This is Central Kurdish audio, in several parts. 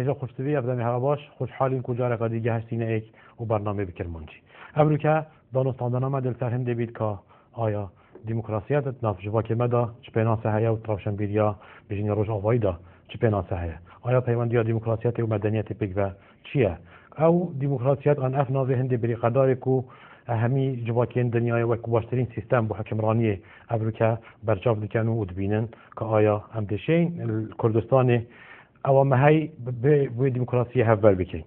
هجا خوشتوی افدامی هوا باش خوشحالین کجا رقا دیگه هستین ایک و برنامه بکرمانچی امروکه دانستاندنا ما دلتر هم دبید که آیا دموکراسیت ناف جواک مدا چه پیناسه هیا و طرفشن بیریا بجین روش آوایی دا چه پیناسه هیا آیا پیوندی دموکراسیت و مدنیت پیک و چیه او دموکراسیت آن اف ناوی هندی بری قداری کو همی جواکین دنیای و کوباشترین سیستم بو حکمرانی امروکه برجاف دکن و دبینن که آیا هم دشین کردستان او ما هی به دموکراسی هفبر بکن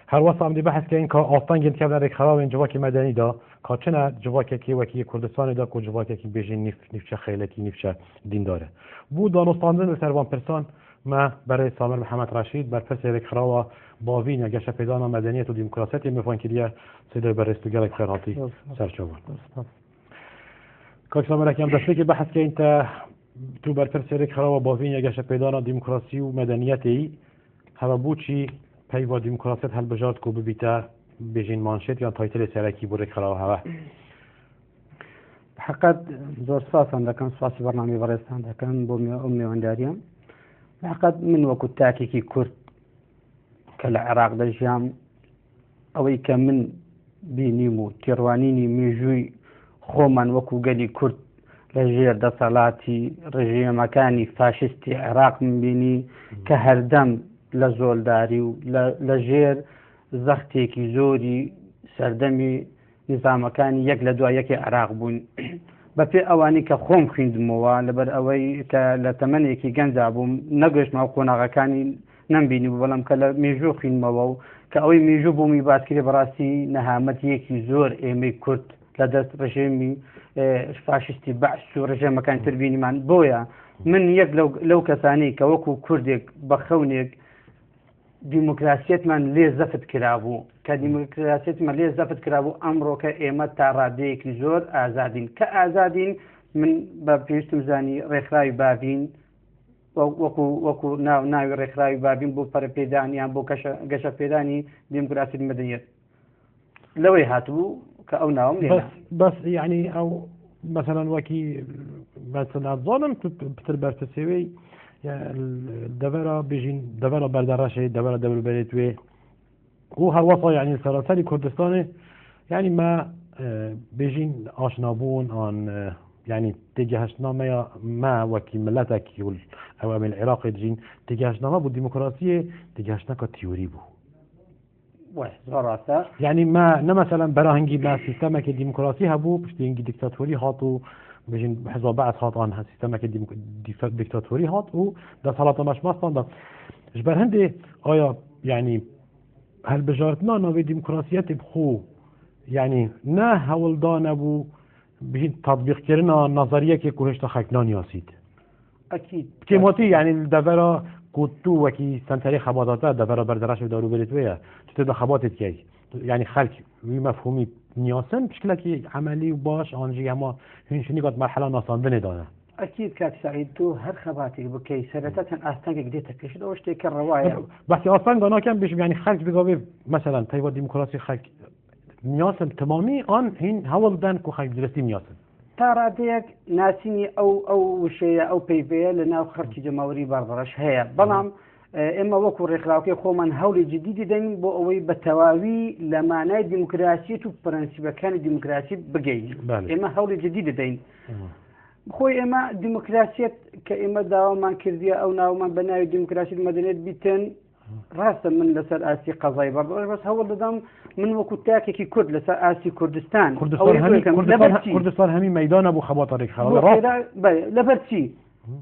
هر وقت عمدی بحث کردن که آستان گند که در خراب این جواک مدنی دا که چنه جواکی که وکی کردستان دا که جواکی که بیشین نفچه خیلکی نفچه دین داره بود دانستاندن سروان پرسان ما برای سامر محمد رشید بر پس یک خراب باوین گشت پیدان مدنیت و دموکراسیت میفهمن که دیگه سیده برستوگر خیراتی سرچوبان که سامر کم دسته که بحث که انت تو بر پس یک خراب باوین گشت پیدان دموکراسی و مدنیتی هوا بوچی پیوا دموکراسیت هل بجات کو ببیتا بیجین مانشت یا تایتل سرکی بوده خراب هوا حقیقت زور ساسان دکن سواسی برنامه برستان دکن با میوانداریم حقیقت من وقت تاکیکی کرد كالعراق دجام أوي كمن بينيمو تيروانيني ميجوي خومن وكو قالي كرد لجير دا صلاتي رجيم مكاني فاشستي عراق من بيني كهردم لزول داري لجير زختيكي زوري سردمي نظام مكاني يك لدوا يك عراق بون بفي أواني كخوم خندموا لبر أوي كلتمني كي جنزابو نقش موقونا غكاني نمبینی بەڵام کە لە مێژوو خوینمەوە و کە ئەوەی مێژوو بوومی باسکرێ بەڕاستی نەهامەتیەکی زۆر ئێمەی کورد لە دەست ڕژێمی فاشستی بەعس و ڕژێمەکانی تر بینیمان بۆیە من یەک لەو کەسانەی کە وەکو کوردێک بە خەونێک دیموکراسیەتمان لێ زەفت کرابوو کە دیموکراسیەتمان لێ زەفت کرابوو ئەمڕۆ کە ئێمە تا ڕادەیەکی زۆر ئازادین کە ئازادین من بە پێویستم زانی ڕێکخراوی باڤین وەکو ناوی ڕێکخراوی بابین بۆ پەرەپێدانیان بۆ گەشە پێدانی دیموکراسی مەدەنیەت لەوەی هاتبوو کە ئەو ناوم لێ بەس یعنی ئەو مەسەلەن وەکی بەسەلات زۆڵم پتر بەرپرسێوەی دەبەرە بێژین دەبەرە بەردەڕەشەی دەبەرە دەوروبەرێت وێ و هەروەسا یعنی سەراسەری کوردستانی یعنی ما بێژین ئاشنابوون ئان يعني تجهشنا ما وكي ملتك أو من العراق يجين تجهشنا ما بالديمقراطية تجهشنا كتيوري بو يعني ما مثلا براهنجي ما سيستمك الديمقراطية هبو بشتينجي ديكتاتوري هاتو بيجين حزب بعض هات عن سيستمك الديكتاتوري هاتو ده صلاة مش مصطن ده جبر هندي آيا يعني هل بجارتنا نوي ديمقراطية بخو يعني نا هولدان أبو بهين تطبيق كرنا نظرية كي كوهشتا خاكنان ياسيد أكيد كيموتي يعني الدفرة كوتو وكي سنتري خباتاتا دفرة بردراش ودارو بريتوية تتدا خباتت كي يعني خلق مفهومي نياسن بشكل كي عملي وباش آنجي هما هنشني قد مرحلة ناساندنه دانا أكيد كات سعيد تو هر خباتي بكي سرتاتن أستنك قديتك كشد وشتي كالرواية بس أصلا قانا كان بيش يعني خلق بقابي مثلا تايوا ديمقراطي خلق نیاسم تمامی آن هین هول دن کو خیلی درستی نیاسم. ترادیک ناسینی او شیء او پیوی لنا خرج جمهوری بردرش هیا. بلام اما وکو رخلاقی خومن هول جدیدی دن با اوی بتواوی لمعنای دموکراسی تو پرنسیب کان دموکراسی بگی. اما هول جدید دن. خوی اما دموکراسیت که اما داومان کردی او ناومان بنای دموکراسی مدنیت بیتن راست من لسر آسی قضایی برداشت بس هول دادم من وقت تاكي كي كرد لسر آسی كردستان كردستان همي ميدان ابو خباطرك خلاص لبرتي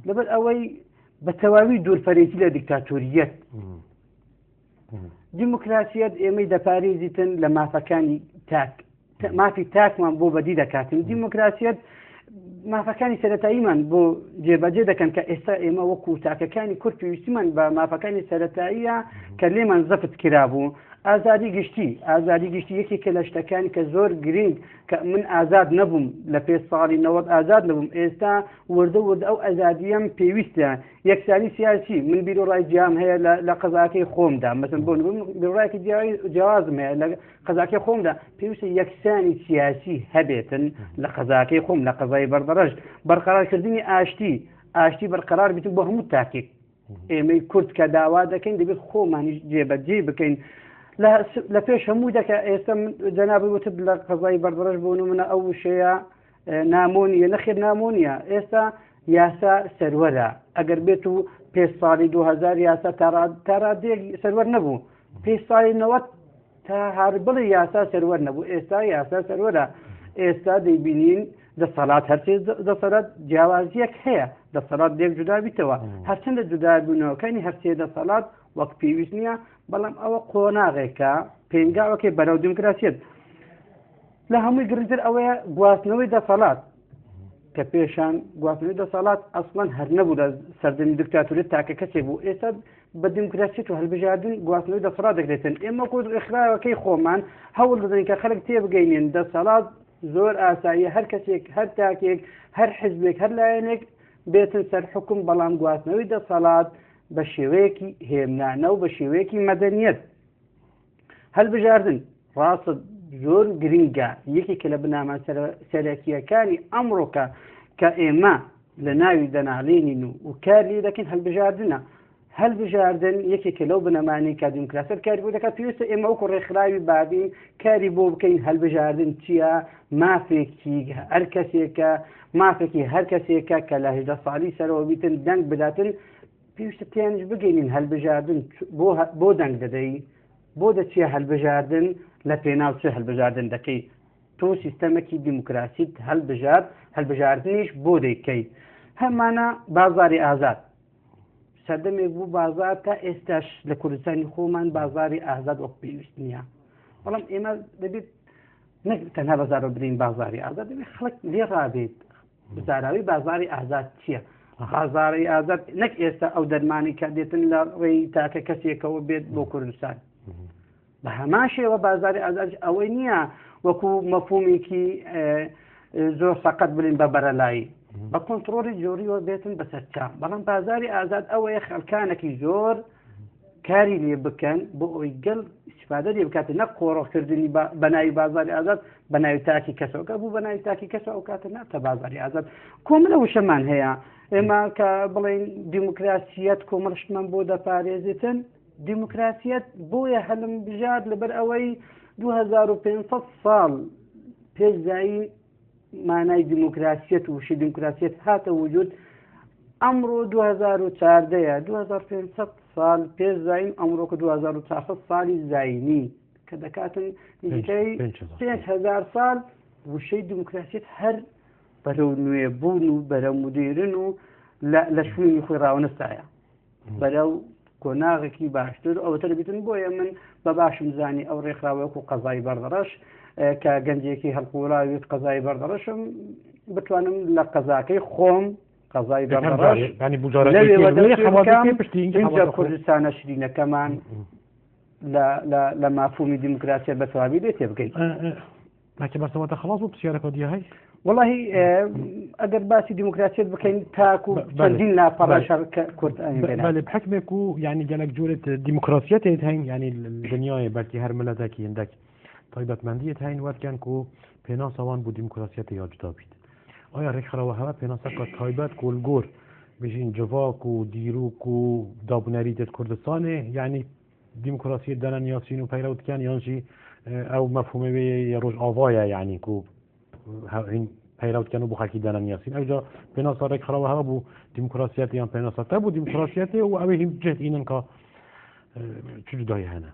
لبر اوي بتواوي دور فريسي لديكتاتوريات ديمقراطيات ايمي دا باريزيتن لما فكاني تاك ما في تاك من بو بديده كاتم ديمقراطيات ما فكاني سرتايمان بو جيباجي دكن كاستا ايما وكو تاك كاني كرد يسمن ما فكاني سرتايا كلمه زفت كرابو ئازادی گشتی یەکی کە لە شتەکانی کە زۆر گرنگ کە من ئازاد نەبووم لە پێ ساڵی 90 ئازاد نەبووم ئێستا وردە ئەو ئازادیەم پێویستە یەکسانی سیاسی من بیرۆڕای جیام هەیە لە قەزاکەی خۆمدا مەسەن بۆ بیرۆڕایەکی جیازم هەیە لە قەزاکەی خۆمدا پێویستە یەکسانی سیاسی هەبێتن لە قەزاکەی خۆم لە قەزای بەردەڕەش بەرقەرارکردنی ئاشتی بەرقەرار بیتن بۆ هەموو تاکێک ئێمەی کورد کە داوا دەکەین دەبێت خۆمانی جێبەجێ بکەین لە پێش هەموو دەکە ئێستا جەنابی وتت لە قەزای بەردەڕەش بوون منە ئەو وشەیە نامۆنیە نەخێر نامۆنیە ئێستا یاسا سەروەرە ئەگەر بێت و پێ ساڵی 2000 یاسا تاڕادێک سەروەر نەبوو پێ ساڵی 90 تا هەر بڵێ یاسا سەروەر نەبوو ئێستا یاسا سەروەرە ئێستا دەیبینین دەسەڵات هەرچێ دەسەڵات جیاوازیەک هەیە دەسەڵات لێک جودا بیتەوە هەرچەندە جودا بوونەوەکانی هەرچێ دەسەڵات وەک پێویست نییە بەڵام ئەوە قۆناغێکە پێنگاوەکەی بەرەو دیموکراسیەت لە هەمووی گرنگتر ئەوەیە گواستنەوەی دەسەڵات کە پێشان گواستنەوەی دەسەڵات ئەسڵەن هەر نەبوو لە سەردەمی دیکتاتوریەت تاکە کەسێک بوو ئێستا بە دیموکراسیەت و هەڵبژاردن گواستنەوەی دەسەڵات دەکرێتن ئێمە کۆ ئیخراوەکەی خۆمان هەوڵ دەدەین کە خەڵک تێبگەینێن دەسەڵات زۆر ئاساییە هەر کەسێک هەر تاکێک هەر حزبێک هەر لایەنێک بێتن سەر حکم بەڵام گواستنەوەی دەسەڵات بە شێوەیەکی هێمنانە و بە شێوەیەکی مەدەنیەت هەڵبژاردن ڕاستە زۆر گرنگە یەکێکە لە بنامان سەرەکیەکانی ئەمڕۆکە کە ئێمە لە ناوی دەناڵێنین و کار لێ دەکەین هەڵبژاردنە هەڵبژاردن یەکێکە لەو بنەمانی کە دیموکراسیەت کاری بۆ دەکات پێویستە ئێمە وەکو ڕێکخراوی بابین کاری بۆ بکەین هەڵبژاردن چییە مافێکی هەر کەسێکە مافێکی هەر کەسێکە کە لە 18 ساڵی سەرەوە بیتن دەنگ بداتن پێویستە تیانش بگەینین هەڵبژاردن بۆ دەنگ دەدەی بۆ دەچیە هەڵبژاردن لە پێناو چه هەڵبژاردن دەکەی تۆ سیستەمێکی دیموکراسیت هەڵبژاردنیش بۆ دەیکەی هەمانە بازاری ئازاد سەردەمێک بوو بازار تا ئێستاش لە کوردستانی خۆمان بازاری ئازاد وەک پێویست نییە بەڵام ئێمە دەبێت نەک تەنها بەزارە برین بازاری ئازاد دەبێت خەڵک لێ ڕابێت بزاراوی بازاری ئازاد چییە بازاری ئازاد نەک ئێستا ئەو دەرمانی کە دێتن لە ڕێی تاکە کەسێکەوە بێت بۆ کوردستان بە هەمان شێوە بازاری ئازاد ئەوەی نییە وەکو مەفهومێکی زۆر سەقەت بڵین بە بەرەلایی بە کۆنتڕۆلی جۆریەوە بێتن بەسەرچام بەڵام بازاری ئازاد ئەوەیە خەڵکانێکی زۆر کاری لێ بکەن بۆ ئەوی گەل استفادە لێ بکاتە نەک قۆڕۆکردنی بەناوی بازاری ئازاد بەناوی تاکی کەسەوەکە بوو بەناوی تاکی کەسەوە ئەو کاتە ناتە بازاری ئازاد کۆمەڵە وشەمان هەیە ئێمە کە بڵێن دیموکراسیەت کۆمەڵشتمان بۆ دەپارێزێتن دیموکراسیەت بۆیە هەلم بژات لەبەر ئەوەی 2500 ساڵ پێشدایی مانای دیموکراسیەت و وشی دیموکراسیەت هاتە وجود ئەمڕۆ 2014 2500 ساڵ پێش زایم ئەمڕۆکە 2400 ساڵی زاینی کە دەکاتن نزیکەی 5000 ساڵ وشەی دیموکراسیەت هەر بەرەو نوێبوون و بەرەو مدیرن و لە شوێنی خۆی ڕاوەنستایە بەرەو کۆناغێکی باشتر ئەوەتە دەبێتن بۆیە من بە باشم زانی ئەو ڕێکخراوەیەک و قەزای بەردەڕەش کە گەنجێکی هەڵقوڵاویت قەزای بەردەڕەشم بتوانم لە قەزاکەی خۆم قەزای بەردەڕەش اینجا کوردستانە شرینەکەمان لە مافهومی دیموکراسیە بەتەواوی لێ تێبگەین لكن بس وقت خلاص بسيارة كودية هاي والله اگر باسی دیموکراسیت بکەین تاکو چەندین لاپەڕەشار کورد بله بحكمك يعني جالك جورة ديمقراطية هين يعني الدنيا بلكي هر ملتك عندك طيبت مندية هين وقت كان كو بينا سوان بو ديمقراطية ياجدا بيد آیا رخرا و هوا بينا سكا طيبت كو الجور بيجين جواك و ديروك و دابنريت كردستان يعني ديمقراطية دلن ياسين و بيروت كان يانجي او مفهومه به روج آوایا يعني كو این پیروت کنو بو خلکی دانن یاسین اوجا پناسا رک خراب ها بو دیموکراسیت یا پناسا تا بو دیموکراسیت و اوی هم جهت اینن که چجور دایی هنه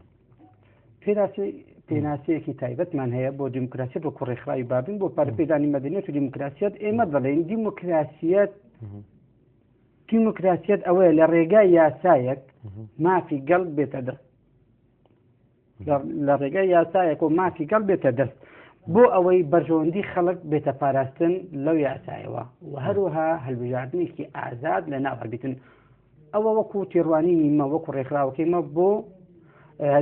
پێناسەیەکی کی تایبەت من هەیە بۆ دیموکراسیت و کوڕێخراوی بابین بۆ پەرپێدانی مەدەنیەت و دیموکراسیت ئێمە دەڵێن دیموکراسیت ئەوەیە لە ڕێگای یاسایەک مافی گەڵ بێتە دەست لە ڕێگای یاسایەک و مافی گەڵ بێتە دەست بۆ ئەوەی بەرژەوەندی خەڵک بێتە پاراستن لەو یاسایەوە و هەروەها هەڵبژاردنێکی ئازاد لە ناو هەڵبیتن ئەوە وەکو تێڕوانینیمە وەکو ڕێکخراوەکەیمە بۆ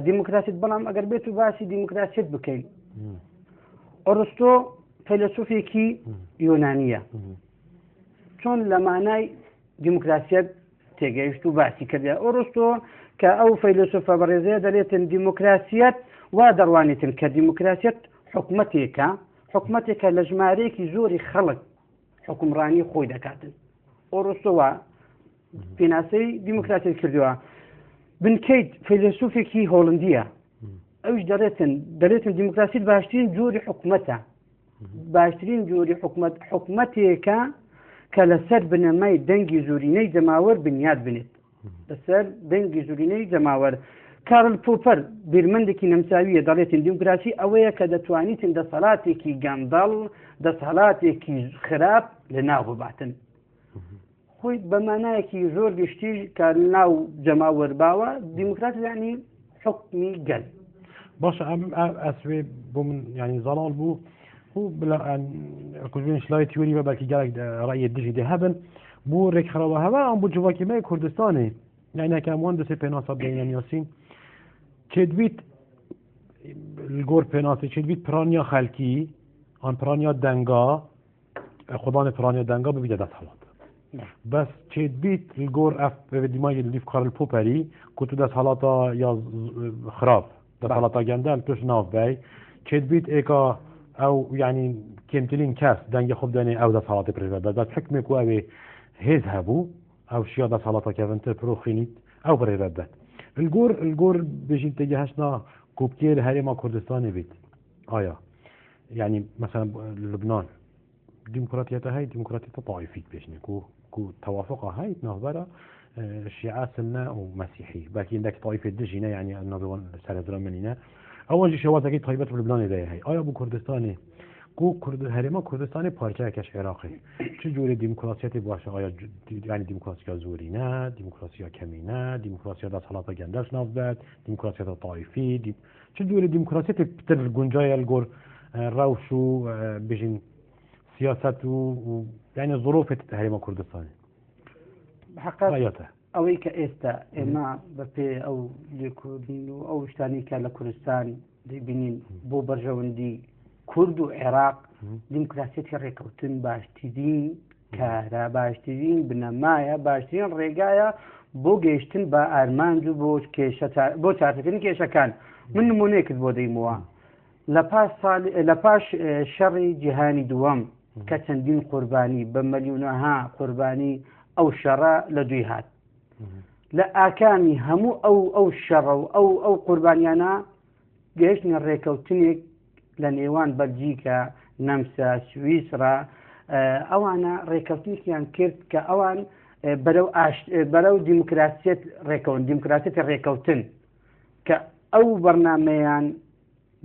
دیموکراسیت بەڵام ئەگەر بێت و باسی دیموکراسیت بکەین ئۆرستۆ فەیلسوفێکی یۆنانیە چۆن لە مانای دیموکراسیت تێگەیشت و باسی کردە ئۆرستۆ کە ئەو فەیلسوفە بەڕێزەیە دەڵێتن دیموکراسیت وا دەڕوانێتن کە دیموکراسیت حکومەتێکە لە ژمارەیەکی زۆری خەڵک حکومڕانی خۆی دەکاتن ئۆرستۆ وا پێناسەی دیموکراسی کردووە بنکەیت فیلسوفێکی هۆڵندیە ئەوش دەڵێتن دیموکراسیت باشترین جۆری حکومەتە باشترین جۆری حکومەتێکە کە لەسەر بنەمای دەنگی زورینەی جەماوەر بنیاد بنێت لەسەر دەنگی زورینەی جەماوەر کارل پۆپەر بیرمەندێکی نەمساویە دەڵێتن دیموکراسی ئەوەیە کە دەتوانیتن دەسەڵاتێکی گەندەڵ دەسەڵاتێکی خراپ لە ناو بباتن خۆی بەمانایەکی زۆر گشتی کە ناو جەماوەر باوە دیموکراسی یعنی حکمی گەل باشە ئەم ئەسوێ بۆ من ینی زەڵال بوو کوژبێن شلای تیۆری بە بەلکی گەلێک ڕای دژی دێ هەبن بۆ ڕێکخراوە هەوا ئەم بۆ جوواکیمای کوردستانی یعنیەکەموان دەسێ پێناسە بینە نیاسین چێدبیت گۆر پێناسی چێدبیت پرانیا خەلکی ئەن پرانیا دەنگا خوددانێ پرانیا دەنگا ببیدە دەسەڵات بەس چێدبیت گۆر ئەف دیمای لیف کارل پۆپەری کو تو دەسەڵاتە یا خراپ دەسەڵاتە گەندەل توش ناوبەی چێدبیت ئێکا ئەو ینی کێمترین کەس دەنگی خۆ دەنێ ئەو دەسەڵاتی پرێ بەس حکمێک و ئەوێ هێز هەبوو ئەو شیا دەسەڵاتەکەڤنتر پرۆخینیت ئەو بڕێرە بێت الگۆر بژین تێگە هەشنا کوپتێ لە هەرێما کوردستانی بیت ئایا یعنی مثلا لبنان دیموکراتیەتە هەیە دیموکراتیەتە طائفیت پێشنێ کو توافقە هەیت ناوبەرە شیعە سنە و مەسیحی باکی ئەندێک طائفێت دژینە یعنی ناوێوان سەرزرا منینە ئەوەنجی شێوازەکەی تایبەت لبنانی دەیە هەیە ئایا بۆ کوردستانی هەرێما کوردستانی پارچەیەکەش عێراقی چ جۆری دیموکراسیەتی باشە ئایا ینی دیموکراسیا زۆرینە دیموکراسیا کەمینە دیموکراسیا دەسەڵاتە گەندەش ناوبێت دیموکراسیەتە طائفی چ جۆری دیموکراسیەتی پتر گونجایە لەگۆر ڕەوش و بژین سیاست و ینی زۆرۆفێت هەرێما کوردستانی حقیقەتە ئەوەی کە ئێستا ئێمە بەپێ ئەو لێکۆبین و ئەو شتانی کە لە کوردستان دەبینین بۆ بەرژەوەندی کورد و عێراق دیموکراسیەتی ڕێکەوتن باشترین کارە باشترین بنەمایە باشترین ڕێگایە بۆ گەیشتن بە ئارمانج و بۆ چارەکردنی کێشەکان من نمونەیەکت بۆ دەیمەوە لە پاش شەڕی جیهانی دووەم کە چەندین قوربانی بە مەلیونەها قوربانی ئەو شەڕە لە دوی هات لە ئاکامی هەموو ئەو شەڕە و ئەو قوربانیانە گەیشتنە ڕێکەوتنێک لە نێوان بەلجیکە نەمسا سویسرا ئەوانە ڕێکەوتنێکیان کرد کە ئەوان بەرەو دیموکراسیەت ڕێکەوتن دیموکراسیەتی ڕێکەوتن کە ئەو بەرنامەیان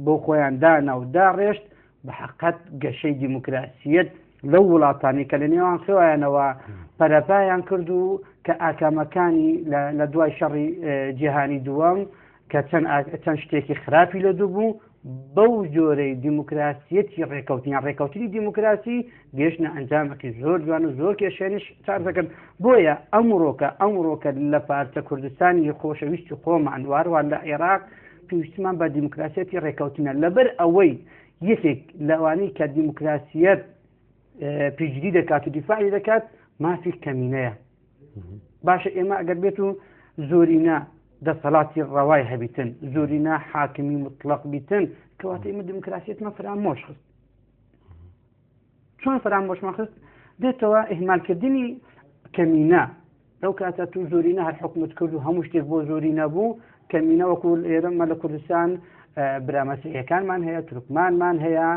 بۆ خۆیان دانا و داڕێشت بە حەقەت گەشەی دیموکراسیەت لەو وڵاتانی کە لە نێوان خێوایانەوە پەرەپایان کرد و کە ئاکامەکانی لە دوای شەڕی جیهانی دووەم کە چەند شتێکی خراپی لە دوو بوو بەو جۆرەی دیموکراسیەتی ڕێکەوتنیان ڕێکەوتنی دیموکراسی گەیشتنە ئەنجامێکی زۆر جوان و زۆر کێشێنش چار دەکەن بۆیە ئەمڕۆکە لە پارچە کوردستانی خۆشەویستی خۆمان واروان لە عێراق پێویستمان بە دیموکراسیەتی ڕێکەوتنە لەبەر ئەوەی یەکێک لەوانەی کە دیموکراسیەت پیشگیری دەکات و دیفاعی دەکات مافی کەمینەیە باشە ئێمە ئەگەر بێت و زۆرینە دەسەڵاتی ڕەوای هەبیتن زۆرینە حاکمی مطلق بیتن کەواتە ئێمە دیموکراسیەتمان فرامۆش خست چۆن فرامۆشمان خست دێتەوە ئیهمالکردنی کەمینە لەو کاتە تو زۆرینە هەر حکومت کرد و هەموو شتێک بۆ زۆرینە بوو کەمینە وەکو ئێرەمە لە کوردستان برامەسیحیەکانمان هەیە تورکمانمان هەیە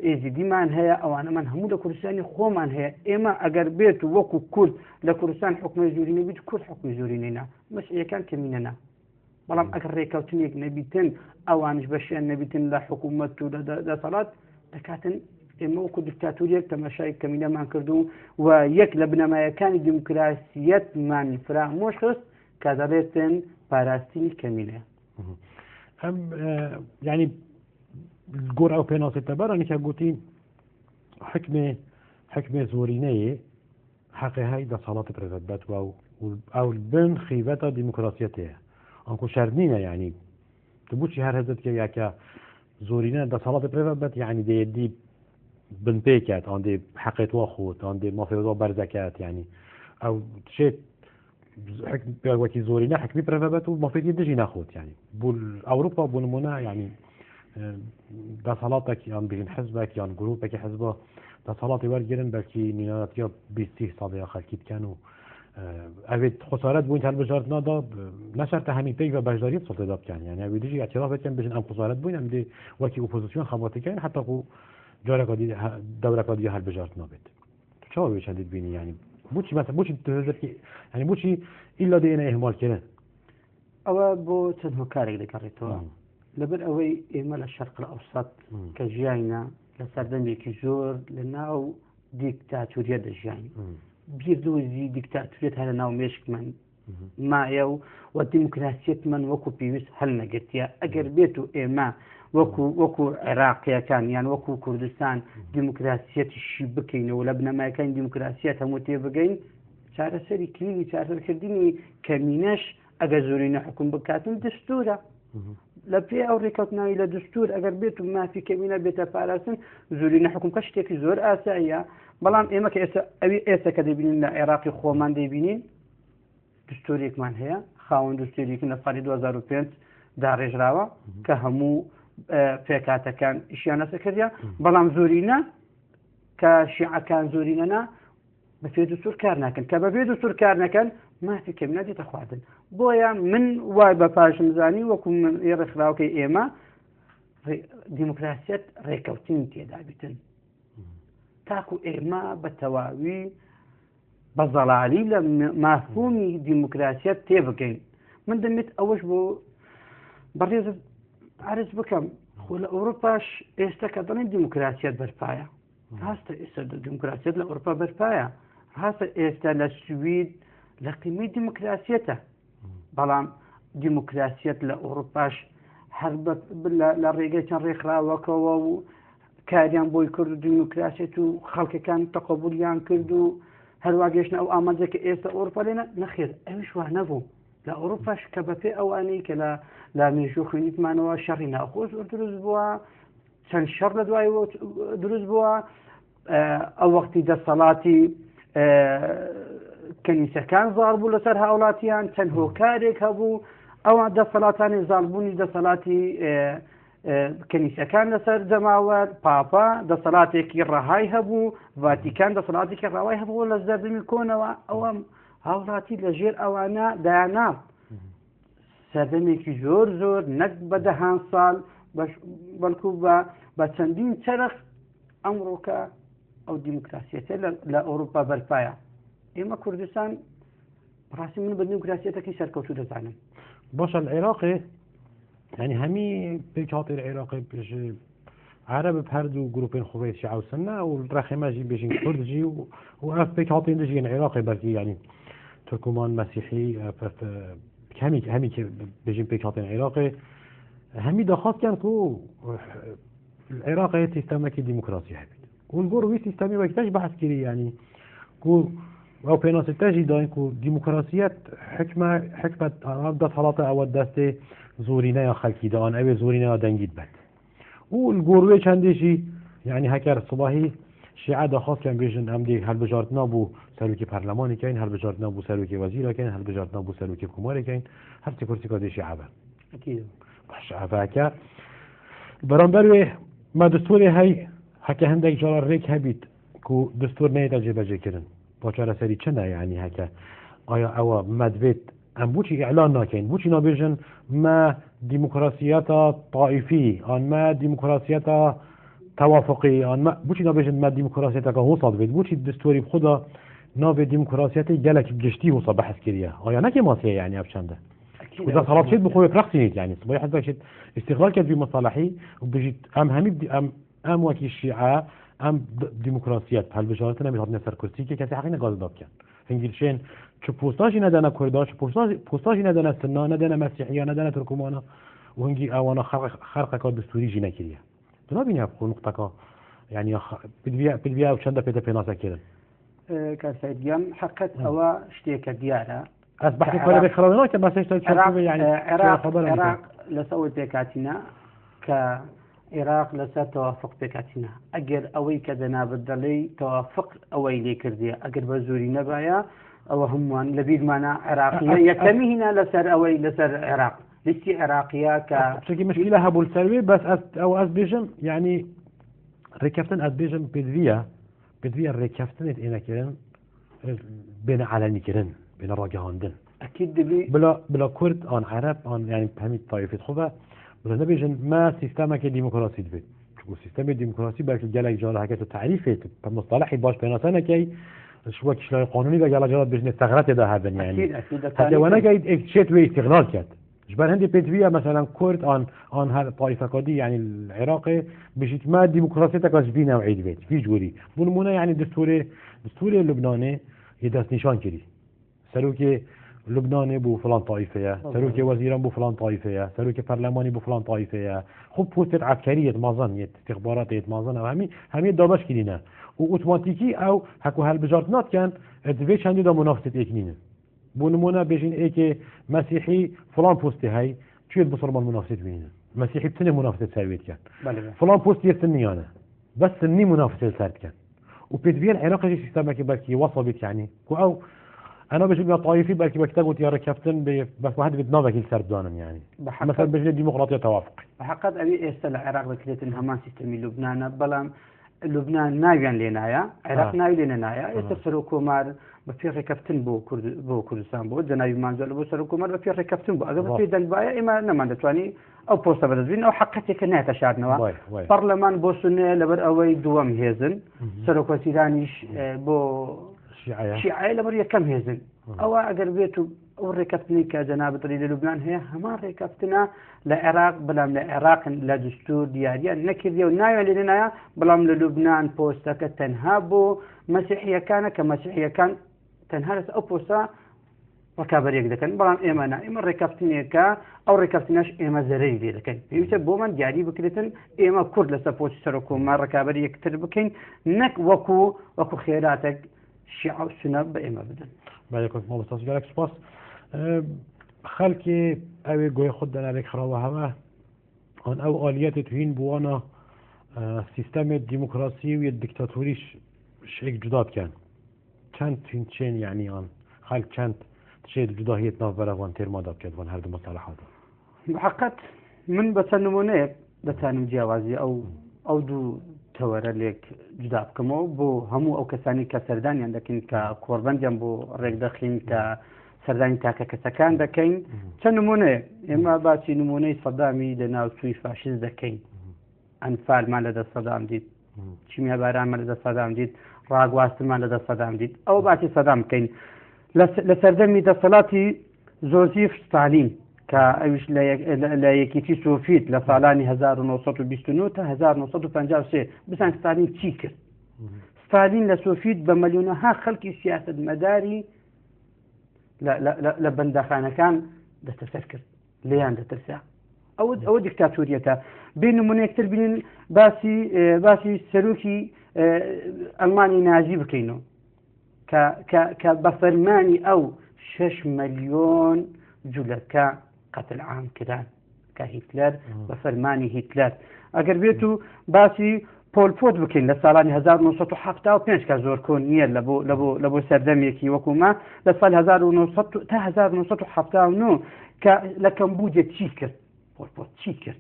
ئێزیدیمان هەیە ئەوانەمان هەموو لە کوردستانی خۆمان هەیە ئێمە ئەگەر بێت و وەکو کورد لە کوردستان حکومە زۆرینە بیت کورد حکومی زۆرینەینا مەسیحیەکان کەمینەنا بەڵام ئەگەر ڕێکەوتنێک نەبیتن ئەوانش بەشیان نەبیتن لە حکوومەت و دەسەڵات دەکاتن ئێمە وەکو دیکتاتوریەک تەماشای کەمینەمان کردو و یەک لە بنەمایەکانی دیموکراسیەتمان فرامۆش خست کە دەڵێتن پاراستنی کەمینە ئەم ینی گۆر ئەو پێناسێتە بەرانی کە گوتی حکمێ زۆرینەیە حەقی هەی دەسەڵاتی پرێزت بێت و ئەو بن خیبەتە دیموکراسیەتەیە ئەنکو شەرنینە یعنی تبوچی هەر هەزت کە یاکە زۆرینە دەسەڵاتی پرێزت بێت یعنی دێدی بن پێکات ئەوان دێ حەقێت وا خۆت ئەوان دێ مافێوە بەرزەکات یعنی ئەو شێت وەکی زۆرینە حکمی پرێزت و مافێتی دژی نەخۆت یعنی بۆ ئەوروپا بۆ نمونە یعنی دەسەڵاتێک یان بگرین حزبێک یان گروپێکی حزبە دەسەڵاتی وەرگرن بەلکی نینەتیا 20 ساڵەیە خەلکی بکەن و أبيت خسارات بوين هالبجارت نادا نشرت همين بيج وبجدارية سلطة داب كان يعني أبي ديجي اعتراف كان بجن أم خسارات بوين أم دي وكي أوبوزيسيون خبرتي كان حتى كو جارك قدي دولة قدي هالبجارت نابت شو بيش هديت بيني يعني بوشي مثلا بوشي تهزر يعني بوشي إلا دينا إهمال كده أو بو تنهو كارك ذكرتوا لبر أوي إيمال الشرق الأوسط كجيانا لسردن كجور لناو ديكتاتورية دجيان بيردو زي ديكتاتورية هذا ناو ميشك من ما يو والديمقراطية من وكو بيوس هل نقتيا أجر بيتو إيما وكو عراقيا كان يعني وكو كردستان ديمقراطية الشبكين ولا بنما كان ديمقراطية هموتي بقين شعر سري كليني شعر كرديني كميناش أجر زورينا حكم بكاتم دستورة لبي أو ركضنا إلى دستور أجر بيتو ما في كمينة بيتا فارسن زورينا حكم كشتك زور آسائية بلام إما كأسا كدبينين العراقي خومان ديبينين دستوريك من هي خاون دستوريك نفري 2005 دارج راوة كهمو فكاتا كان إشيانا سكريا بلام زورينا كشيعة كان زورينا بفي دستور كارنا كان كبفي دستور كارنا كان ما في كمينة دي تخوادن بويا من واي بفاش مزاني وكم من يرخ راوكي إيما ديمقراطية ريكوتين تيدابتن تاكو إيما بتواوي بظلالي لمفهوم ديمقراطية تيفقين من دمت أوش بو بريز عرض بكم خول أوروباش استكدن ديمقراطية برفايا هاستا استد ديمقراطية لأوروبا برفايا هاستا است للسويد لقيمة ديمقراطيته بلام ديمقراطية لأوروباش حرب للرجال ريخلا وكوا كاريان بوي كردو ديمقراطية خلق كان تقبليان كردو هل واجهنا أو أمازك إيست أوروبا لنا نخير أيش وهنبو لا أوروبا شكبتي أو أني كلا لا ميشو خنيت معنا شرنا أخوز دروز بوا سن شر لدواي دروز بوا أو وقت دا صلاتي كنيسة كان ضاربوا لسر هؤلاء تنهو كارك هبو أو دا صلاتاني ظالبوني دا صلاتي كنيسة كان لسر جماعة بابا دا صلاتك الرهاي هبو فاتيكان دا صلاتك الرهاي هبو ولا زاد يكون أو هاولاتي لجير أوانا دانا سردميك زور نك بدهان صال بلكو بچندين چرخ أمريكا أو ديمقراطية لأوروبا برفايا إما كردستان براسي من بالديمقراطية كي سركوتو دزانم باش العراقي يعني همي بيكاطي العراقي بيش عرب بهردو جروبين خويت شيعة وسنة والرخيمة جي بيجين كردجي وأف بيكاطي نجي العراقي بركي يعني تركمان مسيحي همي بيجين بيكاطي العراقي همي دخلت كان كو العراقي سيستم كي ديمقراطية حبيت والجروبي سيستمي وقتاش بحث كري يعني كو أو بيناس التاجي داين كو ديمقراطية حكمة أبدا صلاة أو دستة زورينا يا خلقي دان أبي زورينا دنجيد بد والجروبي چندي شي يعني هكر صباحي شيعة دخل كان بيجن أمدي هل بجارتنا بو سلوكي برلماني كاين هل بجارتنا بو سلوكي وزيرة كاين هل بجارتنا بو سلوكي كماري كاين هل تكرسي كادي شيعة أكيد باش عفاكا برامبروي ما دستوري هاي حكا هندك جرار ريك هبيت كو دستور نيتا جبجي كرن باچارة سري چنده يعني هكا آيا أو مدبت أم بوشي إعلان ناكين بوشي نابيجن ما ديمقراطياتا طائفي أن ما ديمقراطياتا توافقي أن ما بوشي نابيجن ما ديمقراطياتا كهوصاد بيت بوشي الدستوري بخدا نابي ديمقراطياتي جالك بجشتي وصا بحث كريا آيا ناكي ماسية يعني أبشانده وإذا صلاة شيء بخوي برقصينيت يعني صباحي حتى شيء استغلال كان في مصالحي وبجيت أم همي بدي أم وكي الشيعة أم ديمقراطيات هالبجارتنا بيحطنا سر كرسي كي كاسي حقيقة غاز داب كان هنجيلشين شو بوستاجي ندانا كرداش بوستاجي ندانا سنة ندانا مسيحية ندانا تركمانا وهنجي أوانا خرقة كاد دستوري جينا كريا تنابيني هبقو نقطة يعني بدبيا وشندا بيتا بيناسا كيرن كاسيديان حقت أو شتيك ديارة أصبحت كل بخرجنا كما سيشتغل يعني عراق لسوي بيكاتنا كعراق لسا توافق بيكاتنا أجر أوي كذا بدلي توافق أوي ليكرديا أجر بزوري نبايا أو هم لبيد معنا عراقية يكتمي هنا لسر أوي لسر عراق لسي عراقية بشكل مشكلة هبول سلبي بس أو أسبيجن يعني ركفتن أسبيجن بدفيا ركفتن إنا كيرن بين علني كيرن بين الراجعاندن أكيد دبي بلا كرد آن عرب آن يعني همي طائفة خوبة بلا نبيجن ما سيستمك ديمقراطي دبي وسيستم الديمقراطي بلکه جلك جاله حكاية تعريفه بمصطلحي باش بين سنة كي شو كشلا قانوني بقى جلك بيجن استغرات ده هذا يعني أكيد حتى وانا قاعد اكتشيت واستغلال كات جبر هندي بيتويا مثلا كرد آن هالطائفة كدي يعني العراقي بيجت ما ديمقراطية تكاسبين نوعي بيت في جوري بنمونا يعني دستوري اللبناني يدرس نشان كذي سلوكي لبناني بو فلان طائفة سلوكي وزيران بو فلان طائفة سلوكي برلماني بو فلان طائفة خب بوستت عسكرية مازن استخبارات مازن أو همي دابش كلينا وأوتوماتيكي أو حكوا هالبجارتنات كان ادفيش هندي دا منافسة اكنين بو نمونا بيجين ايكي مسيحي فلان بوستي هاي شو بصرمان منافسة بيننا مسيحي بسنة منافسة ساويت كان فلان بوستي يسني أنا بس سني منافسة سارت كان وبيتبين العلاقة سيستمك بلكي وصلت يعني أو انا بشوف يا طائفي بلكي بكتبوا يا كابتن بس واحد بدنافك السردانم يعني مثلا بجد الديمقراطيه توافق حقت ابي استل العراق بكليت انها سيستم لبنان بلام لبنان ناويان لنايا عراق ناوي لنايا يسر حكومه بفير كابتن بو كردستان بو جناي مانزل بو سر حكومه بفير كابتن بو اگر في دنگ بايا اما نمان دتواني او بوستا بدزين او حقتك انها تشارنوا برلمان بو سنه لبر اوي دوام هيزن سر وزيرانيش بو شيعي لبر يكم هيزن او اگر بيتو او ركبتني كجناب طريق لبنان هي هما ركبتنا لعراق بلام لعراق لدستور دياريا نكذي ونايا لنا بلام للبنان بوستا كتنهابو مسيحيه كان كمسيحيه كان تنهارس او بوستا وكابر يقدكن بلام ايمانا ايما ركبتني كا او ركبتناش ايما زري دي لكن يوسف بومن دياري بكرتن ايما كرد لسبوت سركو ما ركابر يكتر بكين نك وكو خيراتك شيعة والسنة بإما بدن بعد كنت ما بستاذ جالك سباس خلكي أوي قوي خدنا عليك خراوة هوا عن أو آليات توهين بوانا سيستم الديمقراطي والديكتاتوري شيء جداد كان كانت تشين يعني عن خلك كانت شيء جدا هي تنافر وان تير ما داب كده وان هرد مصالحات بحقت من بسنمونه دتانم جوازي أو دو تورا ليك جداب كمو بو همو او كساني كسردان يعني لكن كقربان جنبو ريك داخلين كسردان تاكا كسكان دكين تنمونه اما باتي نمونه صدامي لنا سوي فاشيز دكين انفال ما لدى صدام ديد شميا باران ما لدى صدام ديد راق واسم ما لدى صدام ديد او باتي صدام كين لسردمي دا صلاتي زوزيف ستالين كأيش لا يكفي سوفيت لصالاني 1929 تا 1953 بسان ستالين تشيكر ستالين لسوفيت بمليونها خلق سياسة مداري لا بندخانة كان ده تفكر ليان ده ترسع أو ديكتاتورية بين منيكتر بين باسي سلوكي ألماني نازي بكينو كبفرماني أو 6 مليون جولكا قتل عام كدان كهتلر بفرماني هتلر اگر بيتو باسي بول فوت بكين لسالاني 1975 كزور كون نير لبو سردميكي وكما لسال 1900 تا 1979 لكمبوديا تشيكر بول فوت تشيكر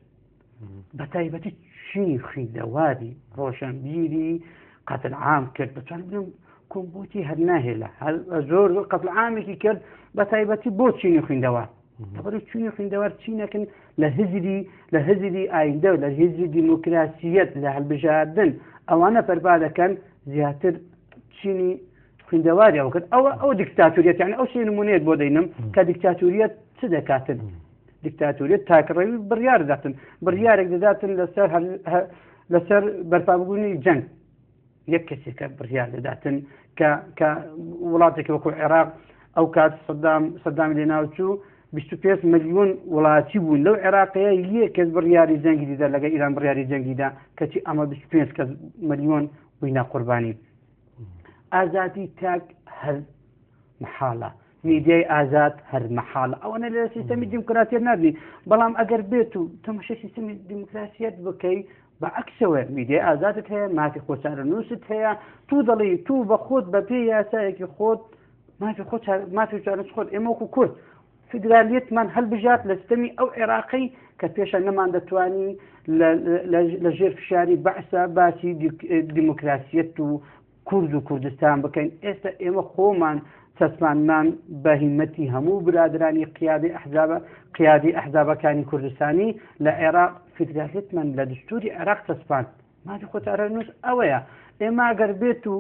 بتايبتي شي خيدواري روشن بيري قتل عام كرد بتوان كمبوتي هالناهلة زور قتل عامكي كرد بتايبتي بوتشيني خيدوار طبعا تشوني خندوار تشينا كان لهزري آينده لهزري ديمقراطية لهالبجاردن أو أنا فربادة كان زياتر تشيني خندواري أو ديكتاتورية يعني أو شيء نمونية بودينم كديكتاتورية صدقاتن ديكتاتورية تاكري بريار ذاتن بريارك ذاتن لسر برفابوني جنگ يكسي كبريار ذاتن كولاتك وكو العراق أو كات صدام لناوتشو 25 مليون وڵاتی بوون لەو عێراقەیە یەکەس بڕیاری جەنگی دیدا لەگە ئیران بڕیاری جەنگیدا کەچی ئەمە 25 مليون بووینە قوربانی ئازادی تاک هەر محاڵە میدیای ئازاد هەر محاڵە ئەوەنە لە سیستەمی دیموکراتیەت نابنی بەڵام ئەگەر بێت و تەماشای سیستەمی دیموکراسیەت بکەی بەعەکسەوە میدیای ئازادت هەیە مافی خۆچارەنووست هەیە تو دەڵی تو بە خۆت بە پێی یاسایەکی خۆت مافی چارەنووس خۆت ئێمە وەکو کورد فدرالیتمان هەڵبژات لە سیستەمی ئەو عێراقی کە پێشە نەمان دەتوانی لە ژێر فشاری بەعسا باسی دیموکراسیەت و کورد و کوردستان بکەین ئێستا ئێمە خۆمان چەسمانمان بە هیمەتی هەموو برادرانی قیادی ئەحزابەکانی کوردستانی لە عێراق فیدرالێتمان لە دستوری عێراق چەسپاند مادی خۆتارە نووس ئەوەیە ئێمە ئەگەر بێت و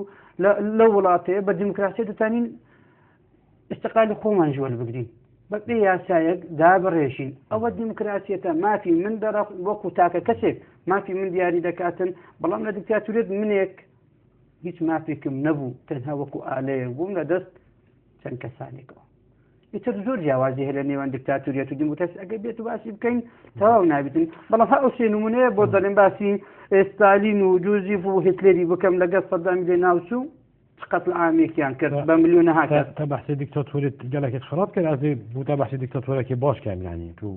لە وڵاتەیە بە دیموکراسی دەتوانین استقلالی خۆمان ژوەل بگرین بە پێ یاسایەک دابڕێژین ئەوە دیموکراسیەتە مافی من دەڕ وەکو تاکە کەسێک مافی من دیاری دەکاتن بەڵام لە دیکتاتوریەت منێک هیچ مافێکم نەبوو تەنها وەکو ئالەیە بووم لە دەست چەند کەسانێکەوە ئیتر زۆر جیاوازی هەیە لە نێوان دیکتاتوریەت و دیموکراسی ئەگەر بێت و باسی بکەین تەواو نابێتن بەڵام ها ئەو سێ نمونەیە بۆ دەڵێن باسی ئێستالین و جوزیف و هتلێری بکەم لەگەڵ سەدامی لێ ناوچوو قتل عامێکیان کرد بە ملیۆنەها کرد تا بەحسی دیکتاتوریت گەلێکت خراپ کرد ئەزێ بوو تا بەحسی دیکتاتۆرێکی باش کەم یعنی تو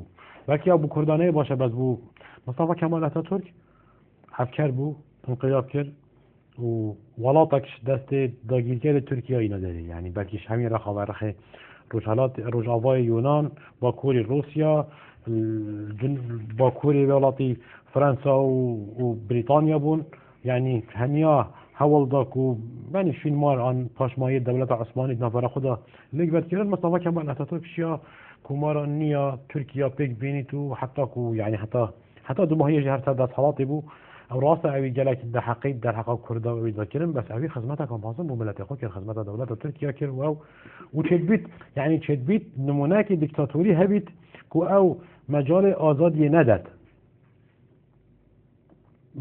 وەکی یا بوو کوردانەیە باشە بەس بوو مستەفا کەمال ئەتاتورک هەفکەر بوو انقلاب کرد و وڵاتێکش دەستێ داگیرکردی تورکیایی نەدەری یعنی بەلکیش هەمین ڕەخاوەڕەخێ ڕۆژاوای یۆنان باکووری رووسیا باکووری وڵاتی فەرەنسا و بریتانیا بوون یعنی هەمیا هەوڵداک و بەنی فیلمار ئان پاشمایی دەوڵەتە عوسمانی ناڤەرە خۆدا لێک بەرکردن مستەفا کەمال ئەتاتورکشیا کومارە نییە تورکیا پێک بینیت و حتا و یعنی حتا دوو ماهەیەژی هەر سەر دەسەڵاتی بوو ئەو ڕاستە ئەوی گەلێکی دەحەقیت دەرحەقا کووردا ئەوی دەکردن بەس ئەوی خزمەتەکە بازم بوو ملەتی خۆ کرد خزمەتە دەوڵەتە تورکیا کرد و چێت بیت نمونەیەکی دیکتاتوری هەبیت کو ئەو مەجاڵی ئازادیە نەدات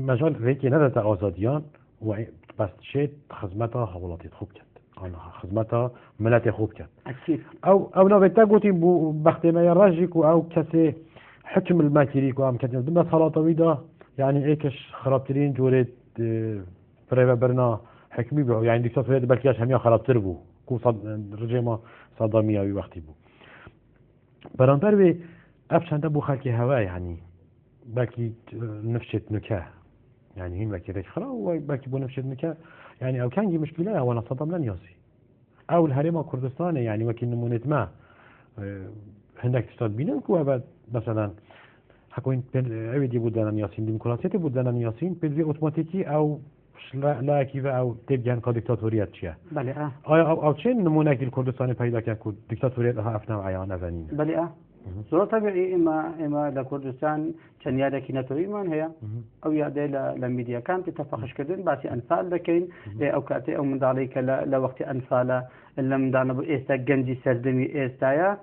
مەجال ڕێکی نەداتە ئازادیان و بەس شێت خزمەتە هەوڵاتیت خوب کرد خزمەتە ملەتی خوب کرد ئەو ناوێتە گوتی بوو بەختێمەیە ڕژێک و ئەو کەسێ حکم الماکیریک و ئەم کەس بە سەڵاتەویدا يعني ايكش خرابترين جوريت بريفا برنا حكمي بو يعني ديكتاتوريات بلكياش هميا خرابتر بو كو رجيما صدامية وقتي بو برانبر بي افشان بو خلقي هوا يعني باكي نفشت نكاه يعني هم باكي ريش خرا وباكي بو نفشت نكاه يعني او كان مشكلة وانا صدام لن ياسي او الهريمة كردستان يعني وكي نمونت ما هندك تستاد بينن كو مثلا حكوين عودي بودن ياسين ديمقراطية بودن ياسين بالفي أوتوماتيكي أو لا كيف أو تبجان كديكتاتوريات شيء. بله. أو شيء نمونة الكردستان بيدا كان كديكتاتوريات ها أفنى عيان أفنين. بله. زور طبيعي إما لكردستان كان يادا كيناتوري من هي أو يادا للميديا كانت تتفخش كذن بس أنفال لكن أو كاتي أو من ذلك لوقت أنفال اللي من دانا بإستا جنجي سردمي إستايا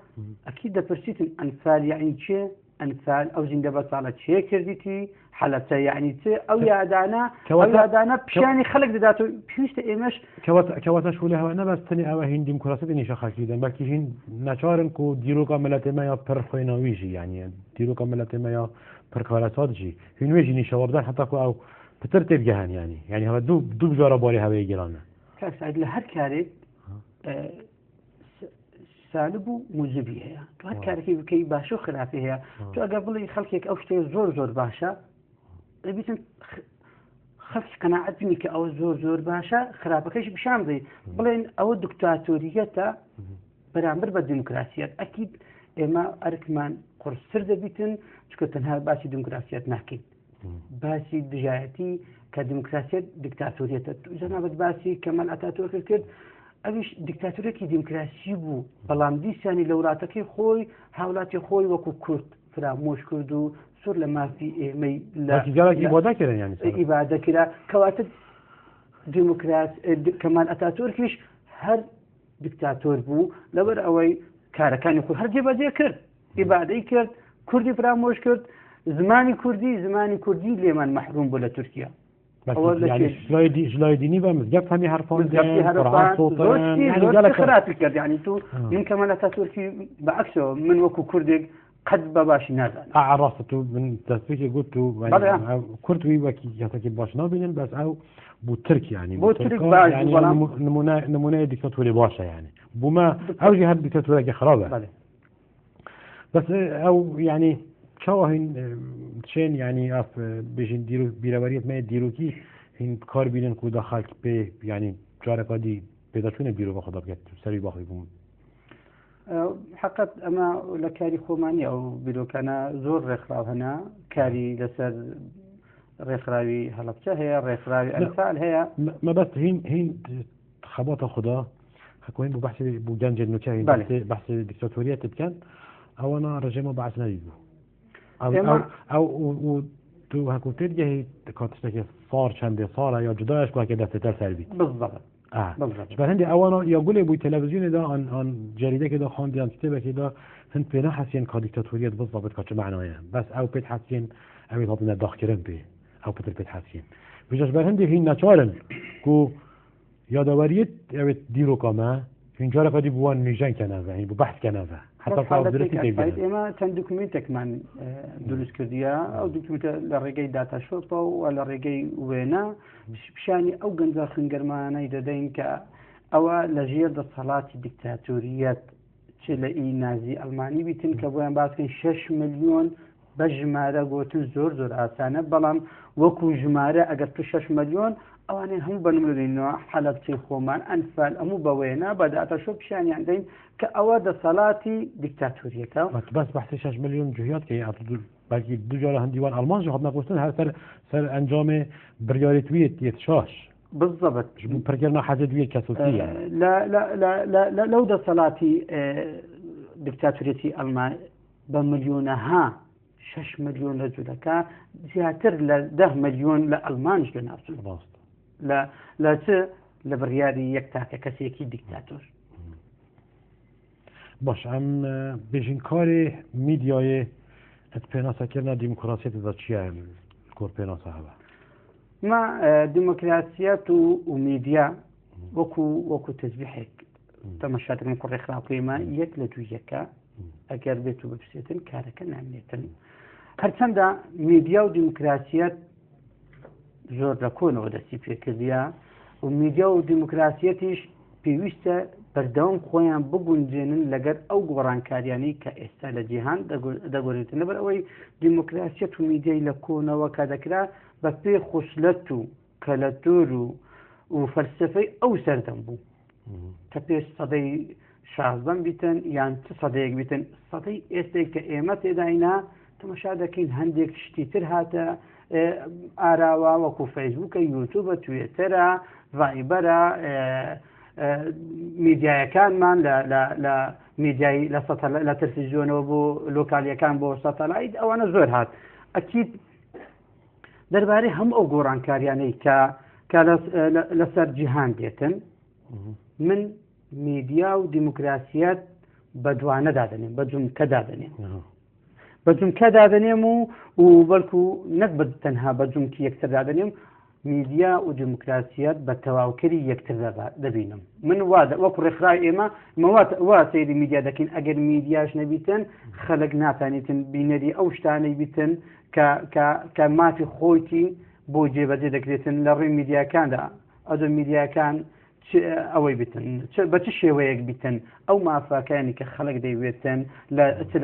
أكيد برسيت أنفال يعني شيء أنفال أو زين دبت على شيء كرديتي حالته يعني أو يادانا بشاني خلق ذاته بيشت إيمش كواتا شو له أنا بس تاني أوه هين ديمقراطية نيشا خاكيدا بلكي هين نشارن كو ديرو كاملة ما يا برخوينا ويجي يعني ديرو كاملة ما يا بركارات جي هين ويجي نيشا وردان حتى كو أو بترتيب جهان يعني هذا دو بجارة باري هوا يجرانا كاس عيد لهر كاري سالب و موجبی هەیە تو هەر کارێکی بکەی باشە و خراپی هەیە تو ئەگەر بڵێ خەڵکێک ئەو شتێ زۆر باشە دەبیتن خەڵکی قەناعەت بینی کە ئەوە زۆر باشە خراپەکەش بشان بدەی بڵێن ئەوە دیکتاتۆریەتە بەرامبەر بە دیموکراسیەت ئەکید ئێمە ئەرکمان قورستر دەبیتن چکە تەنها باسی دیموکراسیەت ناکەین باسی دژایەتی کە دیموکراسیەت دیکتاتۆریەتە جەنابەت باسی کەمال ئەتاتورک کرد ئەویش دیکتاتورێکی دیموکراسی بوو بەڵام دیسانی لە وڵاتەکەی خۆی هاوڵاتی خۆی وەکو کورد فرامۆش کرد و سوور لە مافی ئێمەی ئیبادەکرا کەواتە کەمال ئەتاتورکیش هەر دیکتاتۆر بوو لەبەر ئەوەی کارەکانی خۆی هەر جێبەجێ کرد ئیبادەی کرد کوردی فرامۆش کرد زمانی کوردی لێمان مەحروم بوو لە تورکیا يعني جلای دینی و مزگەفت هەمی هەرفان خراپی کرد يعني تو من كمان ئەتاتورکی بەعەکسەوە من وەکو کوردێک قەت بە باشی نازانم ڕاستە تو من دەستپێکی گوت و کوردوی وەکی یاسەکی باش نابینن بەس ئەو بوو ترک يعني بۆ ترک نمونەیە دیکتاتۆری باشە يعني بوومە ئەوژی هەر دیکتاتۆرێکی خراپە بس ئەو يعني شواهين تشين يعني اف بيجين ديرو بيراوريت ما ديروكي هين كار بينن كو داخل به يعني جاره قدي بيداتونه بيرو بخدا بكت سري باخي بوم حقت اما لكاري خوماني او بيرو كان زور رخراو هنا كاري لسر ڕێکخراوی هەڵەبجە هەیە ڕێکخراوی ئەمسال هەیە ما بس هين خبطة خدا حكوين بحث بجنج النوتشاهي بحث دكتاتورية تبكان أو أنا رجيم بعث نريده أو تو هكو ترجع كاتشتكي صار شنده صار يا جداش كوا كده ستة سلبي بالضبط بالضبط بس هندي أو أنا يقول لي بالتلفزيون ده عن جريدة كده خان ديان كتابة كده هند بينا حسين كديكتاتورية بالضبط كاتش معناه بس أو بيت حسين أو يطلبنا داخل به أو بتر بيت حسين بيجاش بهندي هين ناتشارن كو یادآوریت اوت دیرو کامه اینجا را کدی بوان میجن کنه و این بحث کنه حتی فاضلتی که اما چند دکومنتک من درست کردیا او دکومنت لرگی داتا شوپ و لرگی وینا بشانی او گنجا خنگرمانه دادین که او لجیر د صلات دیکتاتوریت چلئی نازی المانی بیتن که بوان باز کن 6 میلیون بجماره گوتن زور زور آسانه بلام وکو جماره اگر تو 6 میلیون ئەوانێ هەموو بەنمونەوە حەلەبچەی خۆمان ئەنفال هەموو بەوێنە بەداتە شۆ پیشانیان دەین کە ئەوە دەسەڵاتی دیکتاتۆریەتە بەس بەحثی 6 میلیۆن جوهیات کە بەلکی دوو جارە هەندیوان ئەڵمان هات نەپۆستن هەر سەر ئەنجامێ بڕیارێتویت یەت شاش بالضبط پرکردنا حەزت ویە کەسوتیە لەو دەسەڵاتی دیکتاتۆریەتی ئەڵمان بە ملیۆنەها 6 میلیۆن لە جوولەکە زیاتر لە 10 میلیۆن لە ئەڵمانش لەناوچوون لا لە بڕیاری یەک تاکە کەسێکی دیکتاتۆر باش ئەم بێژین کارێ میدیایێ ئەت پێناسەکردنا دیموکراسیەتدا چییە کۆر پێناسە هەبە ما دیموکراسیەت و میدیا وەکو تەزبیحێک تەماشاتەکەم کوڕێ خراپەکەیمە یەک لە دوو یەکە ئەگەر بێت و بپرسێتن کارەکە نامێتن هەرچەندە میدیا و دیموکراسیەت زۆر لە کۆنەوە دەستی پێکردیا و میدیا و دیموکراسیەتیش پێویستە بەردەوام خۆیان بگونجێنن لەگەر ئەو گۆڕانکاریانەی کە ئێستا لە جیهان دەگۆڕێتن لەبەر ئەوەی دیموکراسیەت و میدیای لە کۆنەوە کە دەکرا بە پێ خوشلەت و کەلەتۆر و فەلسفەی ئەو سەردەم بوو کە پێش سەدەی 16 بیتن یان چ سەدەیەک بیتن سەدەی ئێستای کە ئێمە تێداینا تەماشا دەکەین هەندێک شتی تر هاتە ئاراوە وەکو فەیسبووکە یوتیوبە توێتەرە ڤایبەرە میدیایەکانمان لە میدیای لە تەلەڤیزیۆنەوە بۆ لۆکالیەکان بۆ سەتەلایت ئەوانە زۆر هات ئەکید دەربارەی هەموو ئەو گۆڕانکاریانەی کە لەسەر جیهان دێتن من میدیا و دیموکراسیەت بە دوانە دادەنێم بە جومکە دادەنێم بە جومکە دادەنێم و بەڵکو نەک بە تەنها بە جومکی یەکتر دادەنێم میدیا و دیموکراسیەت بە تەواوکەری یەکتر دەبینم من وەکو ڕێکخراوی ئێمە وا سەیری میدیا دەکەین ئەگەر میدیاش نەبیتن خەڵک ناتانێتن بینەری ئەو شتانەی بیتن کە مافی خۆیتی بۆ جێبەجێ دەکرێتن لە ڕێی میدیاکاندا ئەو میدیاکان ئەوەی بتن بە چ شێوەیەک بیتن ئەو مافاکانی کە خەڵک دەیوێتن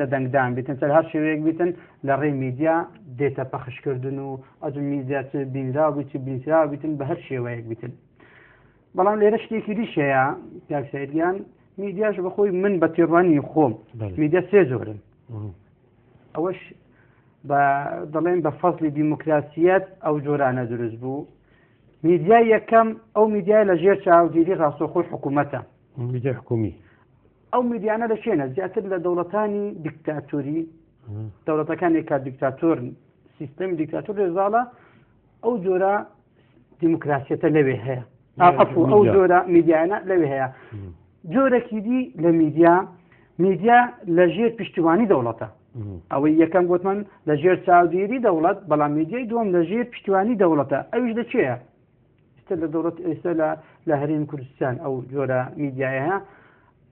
لە دەنگدان بیتن سەر هەر شێوەیەک بیتن لە ڕێی میدیا دێتە پەخشکردن و ئەو میدیا چ بینراوی چ بینراوی بیتن بە هەر شێوەیەک بیتن بەڵام لێرە شتێکی دیشەیە یاکسەیدیان میدیاش بەخۆی من بە تێڕوانی خۆم میدیا سێ زۆرن ئەوەش دەڵێن بە فەزلی دیموکراسیەت ئەو جۆرانە دروست بوو میدیای یەکەم ئەو میدیای لە ژێر چاودێری ڕاستەوخۆی حکوومەتە میدیای حکومی ئەو میدیانە لە شوێنە زیاتر لە دەوڵەتانی دیکتاتۆری دەوڵەتەکانی کە دیکتاتۆر سیستەمی دیکتاتۆر لێزاڵە ئەو جۆرە دیموکراسیەتە لەوێ هەیە ئەو جۆرە میدیانە لەوێ هەیە جۆرەکی دی لە میدیا لە ژێر پشتیوانی دەوڵەتە ئەوەی یەکەم گوتمان لە ژێر چاودێری دەوڵەت بەڵام میدیای دووەم لە ژێر پشتیوانی دەوڵەتە ئەویش لەکوێیە ئێستا لە هەرێمی کوردستان ئەو جۆرە میدیایە هەیە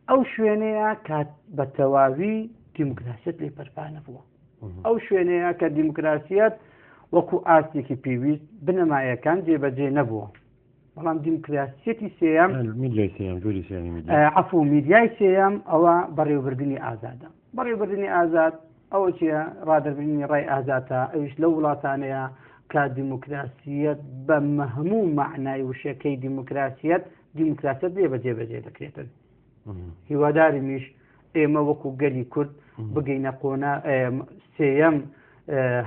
ئەو شوێنەیە کات بە تەواوی دیموکراسیەت لێ بەرپانە بووە ئەو شوێنەیە کە دیموکراسیەت وەکو ئاستێکی پێویست بنەمایەکان جێبەجێ نەبووە بەڵام دیموکراسیەتی سێیەم عەفو میدیای سێیەم ئەوە بەڕێوەبردننی ئازادە بەڕێوەبردننی ئازاد ئەوە چیە ڕادەبردننی ڕای ئازاتە ئەوش لە وڵاتانەیە کە دیموکراسیەت بە هەموو معنای وشەکەی دیموکراسیەت لێ بەجێبەجێ دەکرێتن هیواداری میش ئێمە وەکو گەلی کورد بگەینە قۆنا سێیەم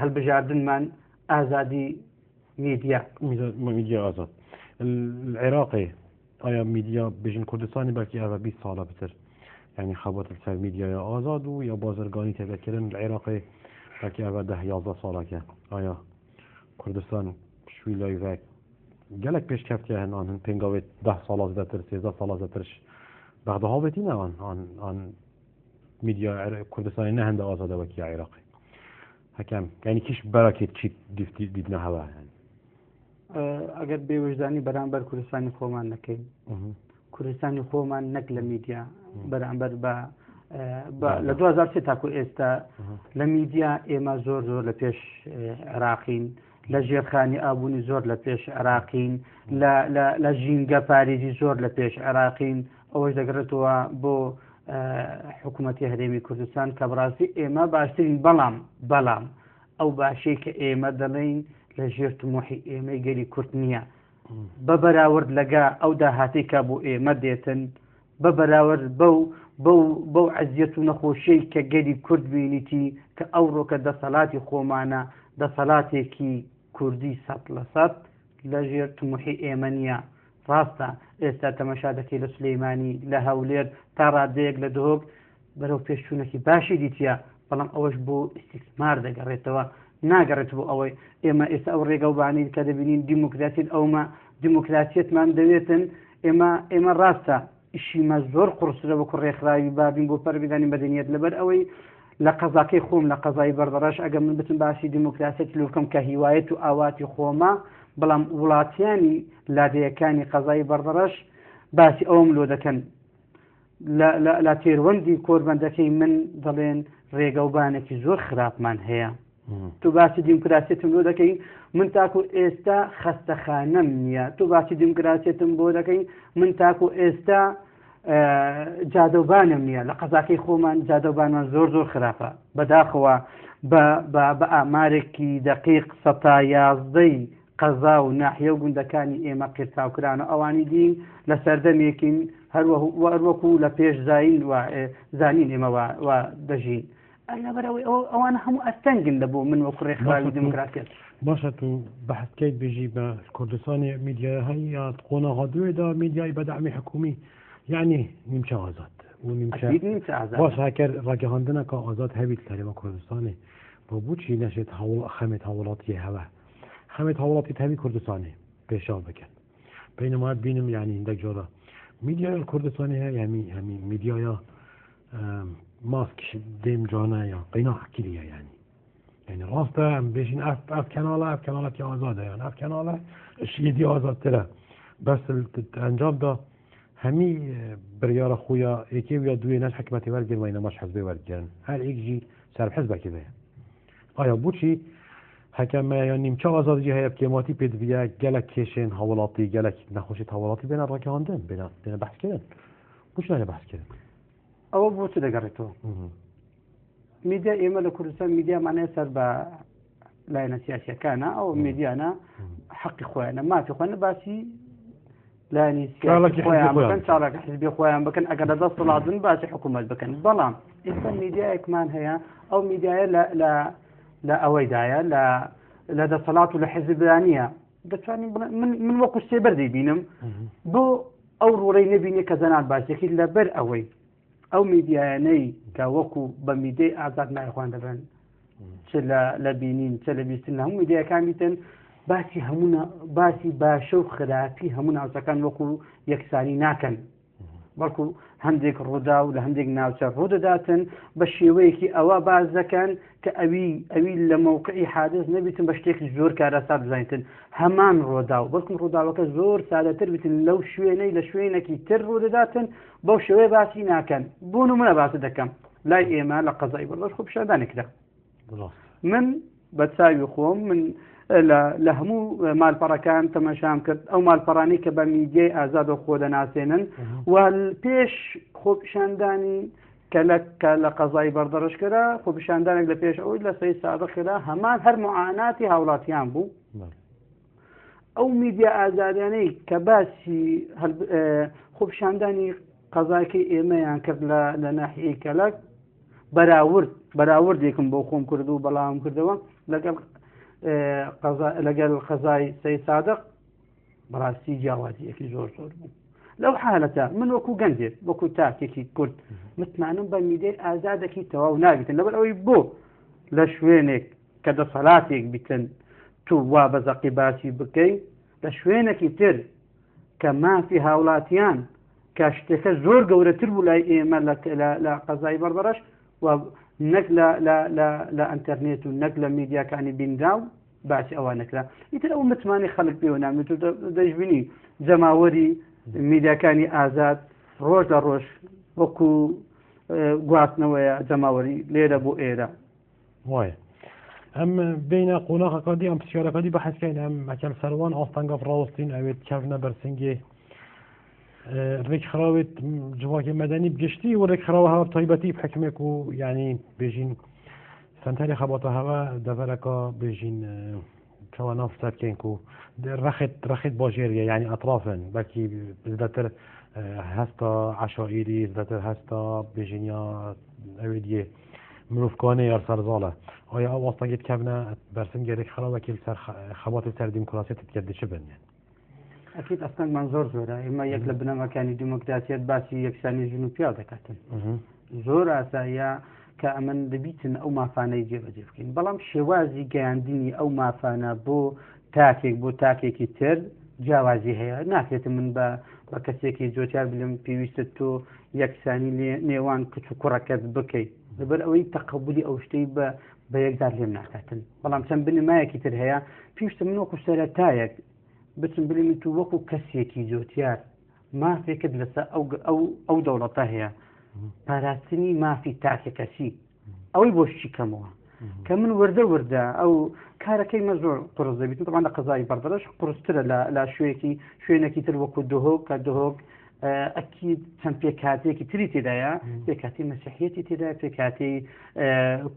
هەڵبژاردنمان ئازادی ميديا آزاد العراقي آیا میدیا بجن کردستانی بلکه اوه 20 ساله بتر يعني خبرت سر میدیا یا آزاد و یا بازرگانی تذکرن العراقي بلکه اوه 10-11 ساله که آیا کردستان شوی لایوک گلک پیش کفتی هن پنگاوی 10 ساله زدتر 13 ساله زدترش بعدها بتینه آن میدیا کردستانی نه هنده آزاده وکی عراقی حکم یعنی کیش براکت چی دیدنه هوا يعني ئەگەر بێوەژدانی بەرامبەر کوردستانی خۆمان نەکەین کوردستانی خۆمان نەک لە میدیا بەرامبەر لە 2003 تاکو ئێستا لە میدیا ئێمە زۆر لە پێش عراقین لە ژێرخانی ئابوونی زۆر لە پێش عراقین لە ژینگە پارێزی زۆر لە پێش عراقین ئەوەش دەگرێتەوە بۆ حکوومەتی هەرێمی کوردستان کە بڕاستی ئێمە باشترین بەڵام ئەو باشەی کە ئێمە دەڵێین لە ژێر تمۆحی ئێمەی گەلی کورد نییە بە بەراورد لەگا ئەو داهاتی کە بۆ ئێمە دێتن بە بەراورد بەو عەزیەت و نەخۆشیەی کە گەلی کورد بینیتی کە ئەوڕۆکە دەسەڵاتی خۆمانە دەسەڵاتێکی کوردی 100% لە ژێر تمۆحی ئێمە نییە ڕاستە ئێستا تەمەشا دەکەی لە سلەیمانی لە هەولێر تا ڕادەیەک لە دۆک بەرەو پێشچوونێکی باشی دیتیە بەڵام ئەوەش بۆ ئیستیسمار دەگەڕێتەوە ناگەڕێت بۆ ئەوەی ئێمە ئێستا ئەو ڕێگە و بانین کە دەبینین دیموکراسیت ئەومە دیموکراسیەتمان دەوێتن ئێمە ڕاستە ئیشیمە زۆر قورسرە بە کوڕێکخراوی بابین بۆ پەربدانی بەدەنیەت لەبەر ئەوەی لە قەزاکەی خۆم لە قەزای بەردەڕەش ئەگەر من بتم باسی دیموکراسیەت لێ بکەم کە هیوایەت و ئاواتی خۆمە بەڵام وڵاتیانی لادەیەکانی قەزای بەردەڕەش باسی ئەوم لۆ دەکەن لە تێروەندی کۆربەندەکەی من دەڵێن ڕێگەوبانێکی زۆر خراپمان هەیە تو باسی دیموکراسیەتم بۆ دەکەین من تاکو ئێستا خەستەخانەم نییە تو باسی دیموکراسیەتم بۆ دەکەین من تاکو ئێستا جادەوبانم نییە لە قەزاکەی خۆمان جادەوبانمان زۆر خراپە بەداخەوە بە ئامارێکی دەقیق 11 قەزا و ناحیە و گوندەکانی ئێمە قیرتاوکران و ئەوانی دین لە سەردەمێکین هەروەکو لە پێش زانین ئێمە دەژین بەرەوەی ئەوانە هەموو ئەستەنگن لە بۆ من وەکو ڕێکخراوی دیموکراسیەت باشە تو بەحثکەیت بژی بە کوردستانی میدیاهایی یا قۆنەغادوێدا میدیای بەدعمی حکومی یعنی نیمچە ئازاد و نیمچە باش هەکەر ڕاگەهاندنەکە ئازاد هەبیت لە هەرێما کوردستانی بۆ بۆچی نەشێت خەمێت هاوڵاتی هەوە خەمێت هاوڵاتی هەوی کوردستانی پێشاو بکەن بینەما بینم یعنی هەندێک جۆرە میدیای کوردستانی هەیە هەمی میدیایە ماسکش دیم جانه یا قینا حکیلیه یعنی راسته بيشين اف كناله كي آزاده يعني اف كناله شيدي آزاد تره بس انجام دا همي بريار خويا ايكي ويا دوي ناس حكمتي ورجن وين مش حزبي ورجن هر ايك جي سر حزبه كده آیا بوچی حکم يعني مش آزاد جي هي بكلماتي بيد بيا جلك كيشن حوالاتي جلك نخوشي حوالاتي بين الركاندن بين بحث كده بوش نه بحث كده ئەوە بۆ چ دەگەڕێتەوە میدیا ئێمە لە کوردستان میدیا مانای سەر بە لایەنە سیاسیەکانە ئەو میدیانە حەقی خۆیانە مافی خۆیانە باسی لایەنی سیاسی خۆیان بکەن چاڵاکە حیزبی خۆیان بکەن ئەگەر لە دەست وڵاتن باسی حکوومەت بکەن بەڵام ئێستا میدیایەکمان هەیە ئەو میدیایە لە ئەوەیدایە لە دەسەڵات و لە حیزبدانیە دەتوانین من وەکو سێبەر دەیبینم بۆ ئەو ڕوڕەی نەبینێ کە زەنان باسێکی لەبەر ئەوەی ئەو میدیایانەی کە وەکو بە میدیای ئازاد نایخوان دەبن چ لە بینین چ لە بیستن لە هەموو میدیاکان بیتن باسی باشە و خراپی هەموو ناوچەکان وەکو یەکسانی ناکەن بەڵکو هەندێک ڕوودا و لە هەندێک ناوچە ڕوودەداتن بە شێوەیەکی ئەوە باز دەکەن کە ئەوی لە مووقعی حادث نەبیتن بە شتێکی زۆر کارەسا بزانیتن هەمان ڕۆدا و بەڵکم ڕووداوەکە زۆر سادەتر بیتن لەو شوێنەی لە شوێنێکی تر ڕوودەداتن بەو شێوەیە باسی ناکەن بۆ نمونە باس دەکەم لای ئێمە لە قەزای بەردەست خۆ پیشاندانێکدا من بە چاوی خۆم من لە هەموو مالپەڕەکان تەماشام کرد ئەو مالپەڕانی کە بە میدیای ئازاد و خۆ دەناسێنن و پێش خۆپیشاندانی کە لە قەزای بەردەڕشکرا خۆپیشاندانێک لە پێش ئەوی لە سەی سادەخرا هەمان هەر معاناتی هاوڵاتیان بوو ئەو میدیا ئازادیانەی کە باسی خۆپیشاندانی قەزاکەی ئێمەیان کرد لە ناحیەی کەلک بەراوردێکم بۆ خۆم کرد و بەڵام کردەوە لەگەڵ قەزای سەید سادق بەڕاستی جیاوازیەکی زۆر بوو. لەو حالەتە من وەکو گەنجێک وەکو تاکێکی کورد متمانم بە میدیای ئازادێکی تەواو ناگیتن لەبەر ئەوەی بۆ لە شوێنێک کە دەسەڵاتێک بیتن تو وا بەزەقی باسی بکەی لە شوێنێکی تر کە مافی هاوڵاتیان کە شتێکە زۆر گەورەتر بوو لای ئێمە لە قەزای بەردەڕەش و نەک لە ئەنتەرنێت و نەک لە میدیاکانی بینراو باسی ئەوە نەکرا. ئیتر ئەو متمانی خەڵک پێوە نامێت و دەشبینی جەماوەری میدیاکانی ئازاد ڕۆژ لە ڕۆژ وەکو گواستنەوەیە جەماوەری لێرە بۆ ئێرە وایە. ئەم بینە قۆناغەکەی ئەم پرسیارەکەی بەحەسکەین ئەم مەکەم سەروان ئاستانگە ڕاوستین ئەوێت کەڤنە بەرسنگێ ڕێک خراوێت جواکی مەدەنی بگشتی و ڕێک خراوە هەوە تایبەتی بحکمێک و یعنی بێژین سنتەری خەباتە هەوە دەڤەرەکە بێژین کەوا ناو سەرکەین و ڕەخت باژێریە یعنی ئەطرافن بەکی زدەتر هەستا عشائیری زدەتر هەستا بێژینیا ئەوێ دیێ مرۆڤکانە یار سەرزاڵە ئایا ئەو ئاستانگێت کەبنە بەرسنگێ ڕێک خراوەکی سەر خەباتی سەر دیموکراسیەت بکرد چ بن ئەکید ئەستانگمان زۆرە ئێمە یەک لە بنەمەکانی دیموکراسیەت باسی یەکسانی ژن و پیا دەکاتن زۆر ئاساییە کە ئەمن دەبیتن ئەو مافانەی جێبەجێ بکەین بەڵام شێوازی گەیاندنی ئەو مافانە بۆ تاکێک بۆ تاکێکی تر جیاوازی هەیە ناکرێت من بە کەسێکی جۆتیار بلم پێویستە تۆ یەکسانی نێوان کچ و کوڕەکەت بکەیت لەبەر ئەوەی تەقبولی ئەو شتەی بە یەکدار لێم ناکاتن بەڵام چەند بنمایەکی تر هەیە پێویستە من وەکو سەرەتایەک بچم بلێمی تو وەکو کەسێکی جۆتیار مافێکت لەسەر ئەو دەوڵەتە هەیە پاراستنی مافی تاکە کەسی ئەوەی بۆ شیکەمەوە کە من وردە ئەو کارەکەی مە زۆر قرس دەبیت طبعا لە قەزای بەردەڕەش قورسترە لە شوێنێکی تر وەکو دهۆک کە دهۆک ئەکید چەند پێکاتێکی تری تێدایە پێکاتی مەسیحیەتی تێدا پێکاتی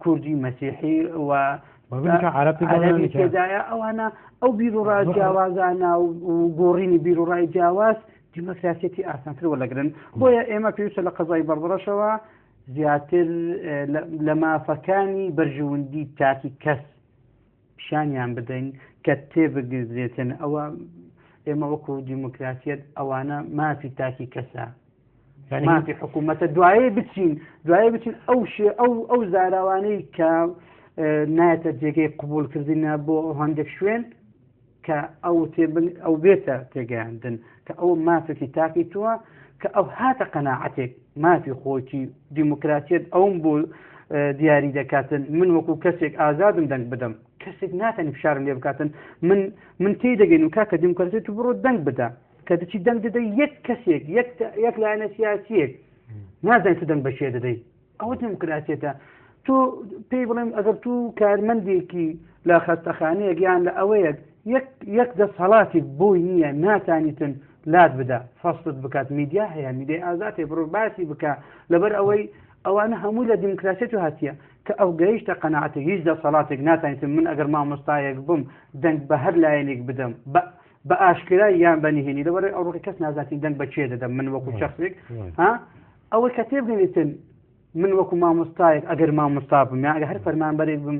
کوردی مەسیحی و عەرەبی تێدایە ئەوانە ئەو بیرروڕای جیاوازانە و گۆڕینی بیرروڕای جیاواز دیموکراسیەتی ئاسانتر وەرەگرن بۆیە ئێمە پێویستە لە قەزای بەردەڕەشەوە زیاتر لە مافەکانی بەرژەوەندی تاکی کەس پیشانیان بدەین کە تێبگەزرێتن ئەوە ئێمە وەکو دیموکراسیەت ئەوانە مافی تاکی کەسە مافی حکوومەتە دوایێ بچین ئەو زاراوانەی کە نایەتە جێگەی قبولکردنە بۆ هەندێک شوێن کە ئەو بێتە تێگەیاندن کە ئەو مافێکی تاکی تووە کە ئەو هاتە قەناعەتێک مافی خۆکی دیموکراسیەت ئەوم بۆ دیاری دەکاتن من وەکو کەسێک ئازادم دەنگ بدەم کەسێک ناتەنی فشارم لێ بکاتن من تێی دەگەین و کاکە دیموکراسیەت و بڕۆ دەنگ بدە کە دەچی دەنگ دەدەی یەک کەسێک یەک لایەنە سیاسیەک نازانیت تو دەنگ بەشێ دەدەی ئەوە دیموکراسیەتە تۆ پێی بڵێم ئەگەر تو کارمەندێکی لە خەستەخانەیەک یان لە ئەوەیەک یەک دەسەڵاتی بۆی نییە ناتانیتن لات بدە فەصلت بکات میدیا هەیە میدیای ئازادێ بڕۆ باسی بکە لەبەر ئەوەی ئەوانە هەموو لە دیموکراسیەت و هاتیە کە ئەو گەیشتە قەناعەتێک هیچ دەسەڵاتێک ناتانیتن من ئەگەر مامۆستایەک بم دەنگ بە هەر لایەنێک بدەم بە ئاشکرای یان بەنهێنی لەبەر ئەوڕۆکە کەس نازانین دەنگ بەچێ دەدەم من وەکو شخصێک ئەوەی کە تێبگەێتن من وەکو مامۆستایەک ئەگەر مامۆستا بم یا ئەگەر هەر فەرمانبەرێک بم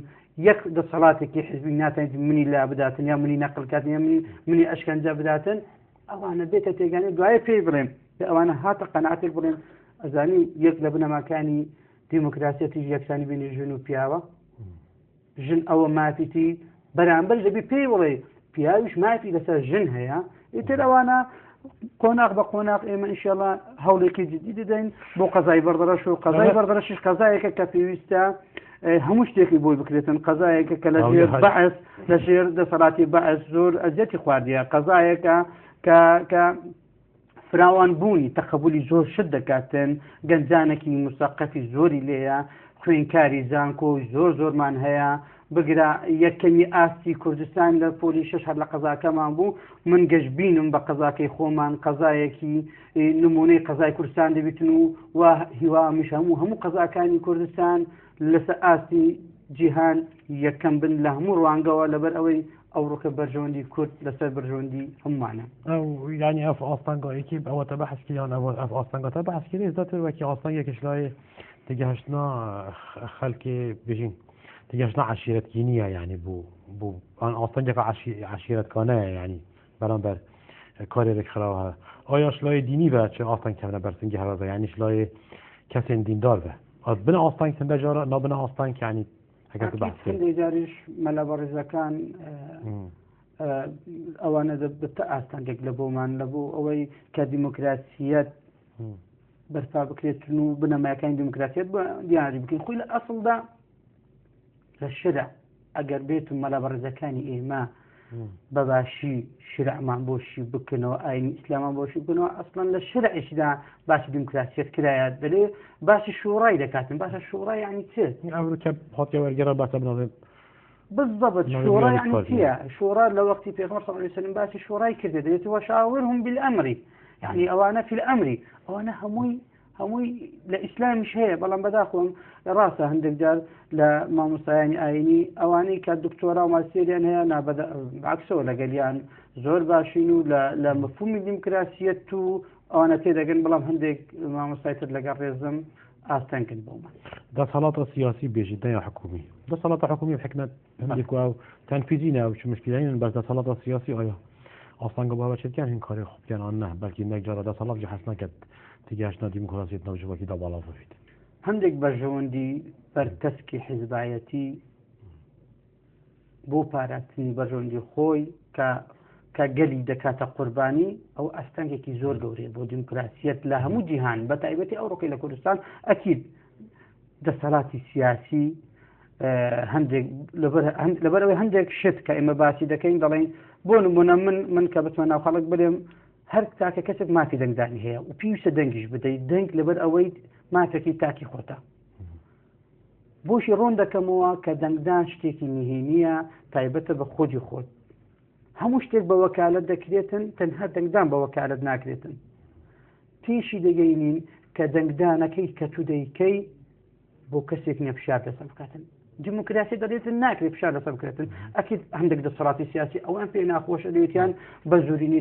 یەک دەسەڵاتێکی حزبی ناتانیت منی لا بداتن یا منی نەقلکاتن یا منی ئەشکەنجە بداتن ئەوانە بێتە تێگانێ دوایە پێی بڵێم ئەوانە هاتە قەناعەتێک بڵێن ئەزانی یەک لە بنەماکانی دیموکراسیەتی یەکسانی بینی ژن و پیاوە ژن ئەوە مافیتی بەرامبەر دەبی پێی بڵێ پیاویش مافی لەسەر ژن هەیە ئیتر ئەوانە قۆناق بە قۆناق ئێمە ئینشاءڵڵا هەوڵێکی جدی دەدەین بۆ قەزای بەردەڕەش و قەزای بەردەڕەشیش قەزایەکە کە پێویستە هەموو شتێکی بۆی بکرێتن قەزایەکە کە لە ژێر بەعس لە ژێر دەسەڵاتی بەعس زۆر ئەزیەتی خواردیە قەزایەکە کە فراوان بوونی تەقبولی زۆر شت دەکاتن گەنجانێکی مسەقەتی زۆری لێیە خوێنکاری زانکۆ زۆرمان هەیە بگرە یەکەمی ئاستی کوردستان لە پۆلی 6 هەر لە قەزاکەمان بوو من گەشتبینم بە قەزاکەی خۆمان قەزایەکی نمونەی قەزای کوردستان دەبیتن و هیوامیش هەموو قەزاکانی کوردستان لەسەر ئاستی جیهان یەکەم بن لە هەموو ڕوانگەوە لەبەر ئەوەی ئەوڕۆکە بەرژەوەندی کورد لەسەر بەرژەوەندی هەمومانە ینی ئەف ئاستانگایەکی ئەوەتە بەحسکییان ئەف ئاستانگاتە بەحسکری زدەتر وەکی ئاستانگێکیش لای تێگەهشتنا خەلکی بژین تێگەشتنا عشیرەتکی نییە یعنی بوو بو آن آستانگه عشیرت کانه یعنی برانبر کاری رک خراوه آیا شلای دینی و چه آستان کنه برسنگی هوا یعنی شلای کسی دیندار به از بنا آستان کنده جارا نبنا آستان یعنی اگر تو بحث هەندێک جاریش مەلا بەڕێزەکان ئەوانە دەبێت ئاستانگێک لە بۆمان لە بۆ ئەوەی کە دیموکراسیەت بەرپا بکرێتن و بنەمایەکانی دیموکراسیەت دیاری بکەین خۆی لە ئەسڵدا لە شرع ئەگەر بێتم مەلا بەڕێزەکانی ئێمە بەباشی شرعمان بۆشی بکەنەوە ئاینی ئیسلامان بۆشی بکەنەوە ئەسڵەن لە شرعیشدا باسی دیموکراسیەت کرایە دەلێ باسی شوڕای دەکاتن باشە شوڕای یعنی چێ ئەمریکا هاتیە وەرگێرە باسە بناڵێ بالضبط شورا يعني فيها شورا لو وقت في صلى الله عليه وسلم باسي شوراي كذا وشاورهم بالامر يعني اوانا في الامر اوانا هموي لاسلام مش هي بلان بداخلهم راسه عندك جال لما مستعاني ايني اواني كدكتوراه وماستير يعني انا بدا بعكسه ولا قال يعني زور باشينو لمفهوم الديمقراطيه انا كذا قال بلان عندك ما مستعد لقى الرزم استنكن بوما ده صلاة سياسي بيجي ده حكومي ده صلاة حكومي بحكمة عندك او تنفيذينا او شو مشكلين بس ده صلاة سياسي ايا اصلا قبل هذا كان هن كاري خوب كان عنه بلكي انك جرى ده صلاة جحسنا كد تجاشنا ديمقراطية نوجه كده بالا فيت عندك برجوندي برتسكي حزبيتي بو باراتني برجوندي خوي كقلي دكاتة قرباني أو أستنكي زور دوري بو ديمقراطية لها مو جهان بتعبتي أو رقي لكردستان أكيد ده صلاة سياسي هندك لبروي هندك شت كإما باسي دكين دلين بون من كبتمنا وخلق بدهم هر تاكا كسب ما في دنجداني هي وبيوسا دنجش بدي دنج لبر أويد ما تكي تاكي خوتا بوشي رون دكموا كدنجدان شتيكي مهينية تايبته بخودي خود هەموو شتێک بە وەکالەت دەکرێتن تەنها دەنگدان بە وەکالەت ناکرێتن پێشی دەگەینین کە دەنگدانەکەی کە تو دەیکەی بۆ کەسێک نیە فشار لەسەر بکاتن دیموکراسی دەڵێتن ناکرێت فشار لەسەر بکرێتن ئەکید هەندێک دەسەڵاتی سیاسی ئەوان پێ ناخۆشە دەوێتیان بە زورینی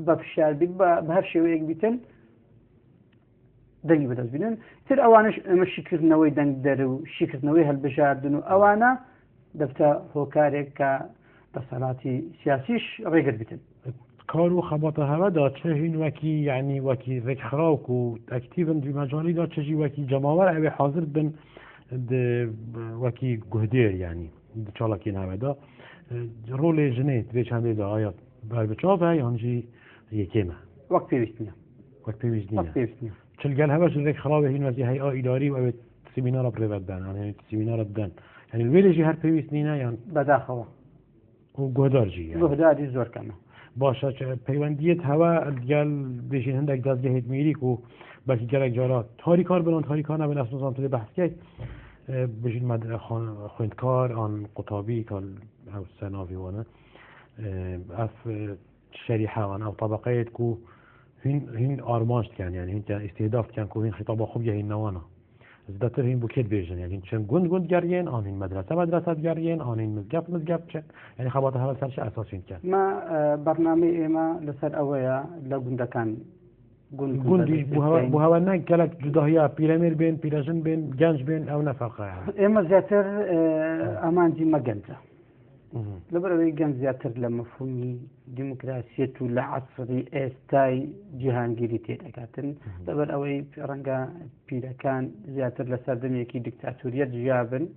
بە فشار بیت بە هەر شێوەیەک بیتن دەنگی بەدەست بینن تر ئەوانش ئەمە شیکردنەوەی دەنگ دەر و شیکردنەوەی هەڵبژاردن و ئەوانە دەبتە هۆکارێک کە بصلاتی سیاسیش ڕێگەت بتن کار و خبات هوا دا چه هین وکی یعنی وکی رک خراک و اکتیون دی مجالی دا چه جی وکی جماور اوی حاضر بن وکی گهدیر یعنی چالاکین هوا دا رول جنه دوی چنده دا آیا بر بچاوه یانجی یکیمه وقت پیوستنیه وقت پیوستنیه چلگل هوا چه رک خراک هین وکی هی اداری و اوی سیمینار پریوت بن یعنی سیمینار بدن یعنی الویلی جی هر پیوستنینه یعنی بداخوه و گهدارجی يعني گهداری زۆر کەمە باشە پەیوەندیت هەوا گەل بێژین هەندێک دەستگەهێت میریک و بەکی گەلێک جارا تاریکار بنان تاریکار نبن ئەسنوزان تۆ بەحثکەیت بژین خوێندکار ئان قوتابی کە ئەو سەناویوانە ئەف شەریحە ئان ئەو طبقەیەت و هین ئارمانج دکەن یعنی هین استهداف دکەن و هین خطابە خوب گەهینەوانە زدتر هین بوكيت بيجن يعني چن گوند جاريين آنين مدرسة جاريين آنين مزقف چن يعني خباطة هذا سر شيء أساسي كان ما برنامج إما لسر أويا لگوند كان گوندی بو هوا نه كلك جداهية بيرامير بين بيراجن بين جنج بين أو نفقة يعني إما زياتر أمان دي ما جنزة لبروي جنز زياتر لمفهومي ديمقراطية لعصري استاي جهانگيري تيدكاتن لبر أوي رنگا بيركان زياتر لسردم يكي ديكتاتورية جابن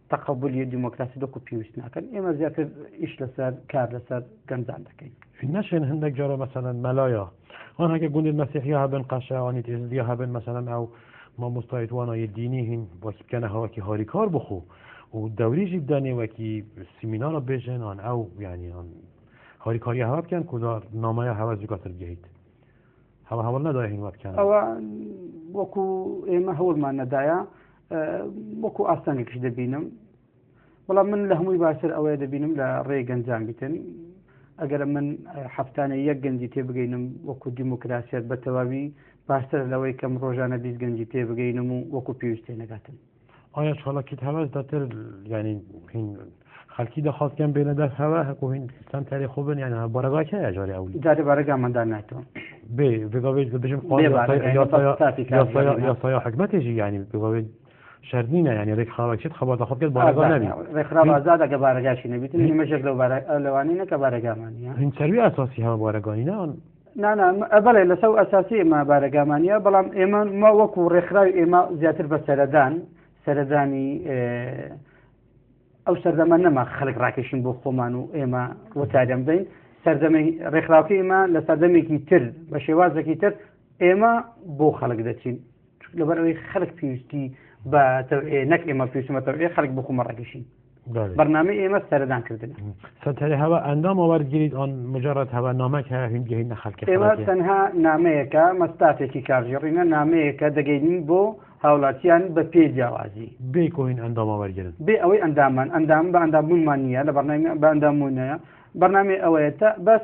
تقبلية ديمقراطية دوكو بيوسناكن إما زياتر إيش لسر كار لسر جنزان دكي في النشن هندك جرى مثلا ملايا أنا هكا قند المسيحية هبن قشا واني تزدية هبن مثلا أو ما مستعد وانا يدينيهن وكي كان هواكي هاري كار بخو والدوري جدا وكي سيمينار بيجن عن أو يعني عن هاري كاري هوا كان كودار نامايا هوا زكاة الجهيد هوا ندايهن وقت كان أو وكو إما هو ما ندايا وكو أصلاً كش دبينم والله من لهم يباشر أو يدبينم لا ريجن زامبتن أجر من حفتاني يجنجي تبغينم وكو ديمقراطية بتوابي باشر لو يكم روجانا بيزجنجي تبغينم وكو بيوستين قاتن آیا شالا کیت هوا داتر یعنی هین خالقی دخواست کن بین دست هوا هکو هین سن تاری خوبن یعنی بارگاه که اجاری اولی جاری بارگاه من دار نایتو بگاوید بجم قاضی یا سایا حکمتشی یعنی بگاوید شردینە یعنی ڕێک خاوەکیت خەباتە خۆت کرد بارەگا نەبی ڕێکخراو ئازادەکە بارەگاشی نەبیت هیمەشێک لەوانی نەکە بارەگامانە هین سەروی ئاساسی هەوە بارەگانی نان نانا بەڵێ لەسەر ئەساسی ئێمە بارەگامانە بەڵام ئێمە ما وەکو ڕێکخراوی ئێمە زیاتر بە سەردانی ئەو سەردەمە نەما خەڵک ڕاکێشین بۆ خۆمان و ئێمە وەتاریم بین سەردەمی ڕێکخراوەکەی ئێمە لە سەردەمێکی تر بە شێوازێکی تر ئێمە بۆ خەڵک دەچین لەبەر ئەوەی خەڵک پێویستی بە نەک ئێمە پێویستمەتەوە خەڵک بۆ خۆمە ڕاکێشین برنامه ئێمە سەردان کردن سەرتەرێ هەوە ئەندام وەرگیریت ئەن مجرد هەوە نامەک هەیە هینگەهینە خەڵکی ئێمە تەنها نامەیەکە مەستافێکی کارژێڕینە نامەیەکە دەگەینین بۆ هاوڵاتیان بە پێ جیاوازی بێ کۆین ئەندامە وەرگرن بێ ئەوەی ئەندام بە ئەندامبوونمان نییە لە بەرنامە بە ئەندامونەیە بەرنامە ئەوەیەتە بەس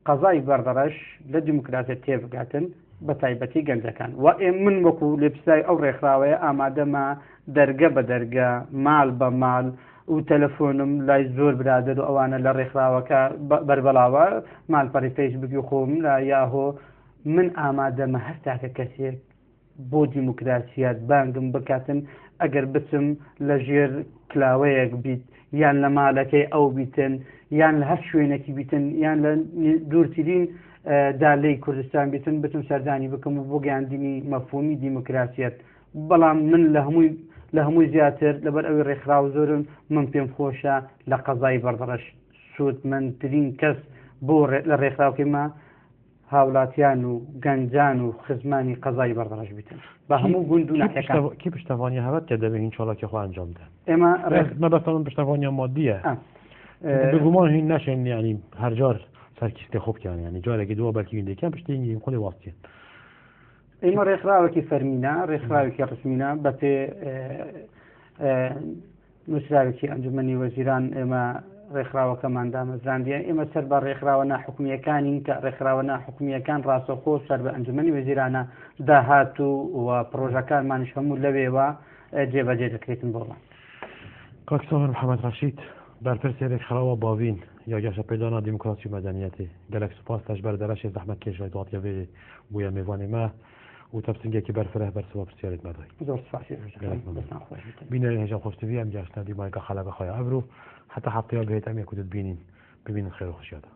قەزای بەردەڕەش لە دیموکراتیە تێبگاتن بە تایبەتی گەنجەکان و من وەکو لێپستای ئەو ڕێکخراوەیە ئامادەمە دەرگە بە دەرگە ماڵ بە ماڵ و تەلەفۆنم لای زۆر برادر و ئەوانە لە ڕێکخراوەکە بەربەڵاوە مالپەڕی فەیسبووکی خۆم لە یاهۆ من ئامادەمە هەر تاکە کەسێک بۆ دیموکراسیات بانگم بکاتن ئەگەر بچم لە ژێر کلاوەیەک بیت یان لە ماڵەکەی ئەو بیتن یان لە هەر شوێنێکی بیتن یان لە دوورترین دالەی کوردستان بیتن بتم سەردانی بکەم و بۆ گەیاندنی مەفهومی دیموکراسیات بەڵام من لە هەمووی زیاتر لەبەر ئەوەی ڕێکخراو زۆرم من پێم خۆشە لە قەزای بەردەڕەش سوودمەندترین کەس بۆ لە ڕێکخراوکەمە هاوڵاتیان و گەنجان و خزمانی قەزای بەردەڕەش بیتن بە هەموو گوند و ناحیەکان کی پشتەوانی هەوت کە دەبێت هین چۆڵەکی خۆ ئەنجام بدەن ئێمە مەبەستەوە پشتەوانیان مادیە بگومان هین نەشێن ینی هەر جار سەرکیستێ خۆبکیان ینی جارێکی دووە بەلکی ویندەکان پشتی خۆی واستێن ئێمە ڕێکخراوێکی فەرمینە ڕێکخراوێکی ڕسمینە بە پێ نووسراوێکی ئەنجومەنی وەزیران ئێمە ڕێکخراوەکەمان دامەزراندیە ئێمە سەر بە ڕێکخراوە ناحکومیەکانین کە ڕێکخراوە ناحکومیەکان ڕاستەخۆ سەر بە ئەنجومەنی وەزیرانە داهات و پرۆژەکانمانش هەموو لەوێوە جێبەجێ دەکرێتن بۆڵان کاکسۆمەر محەممەد ڕەشید بەرپرسی ڕێکخراوە باوین یا گەشە پێدانا دیموکراسی و مەدەنیەتی گەلێک سوپاس تەژبەر دەرەشی زەحمەت کێشای دواتیەوێ بووە میێوانی مە و تەبسنگێکی بەرفرە بەرسەوە پرسیارێت مەدەی زۆر سپاسی بینە هێژە خۆشتوی ئەم جاشنا دیمایکە خەلەکە خۆی ئەبرو حتا هەفتەیە بێت ئەم یەکودت بینین ببینن خێر و خۆشیاتە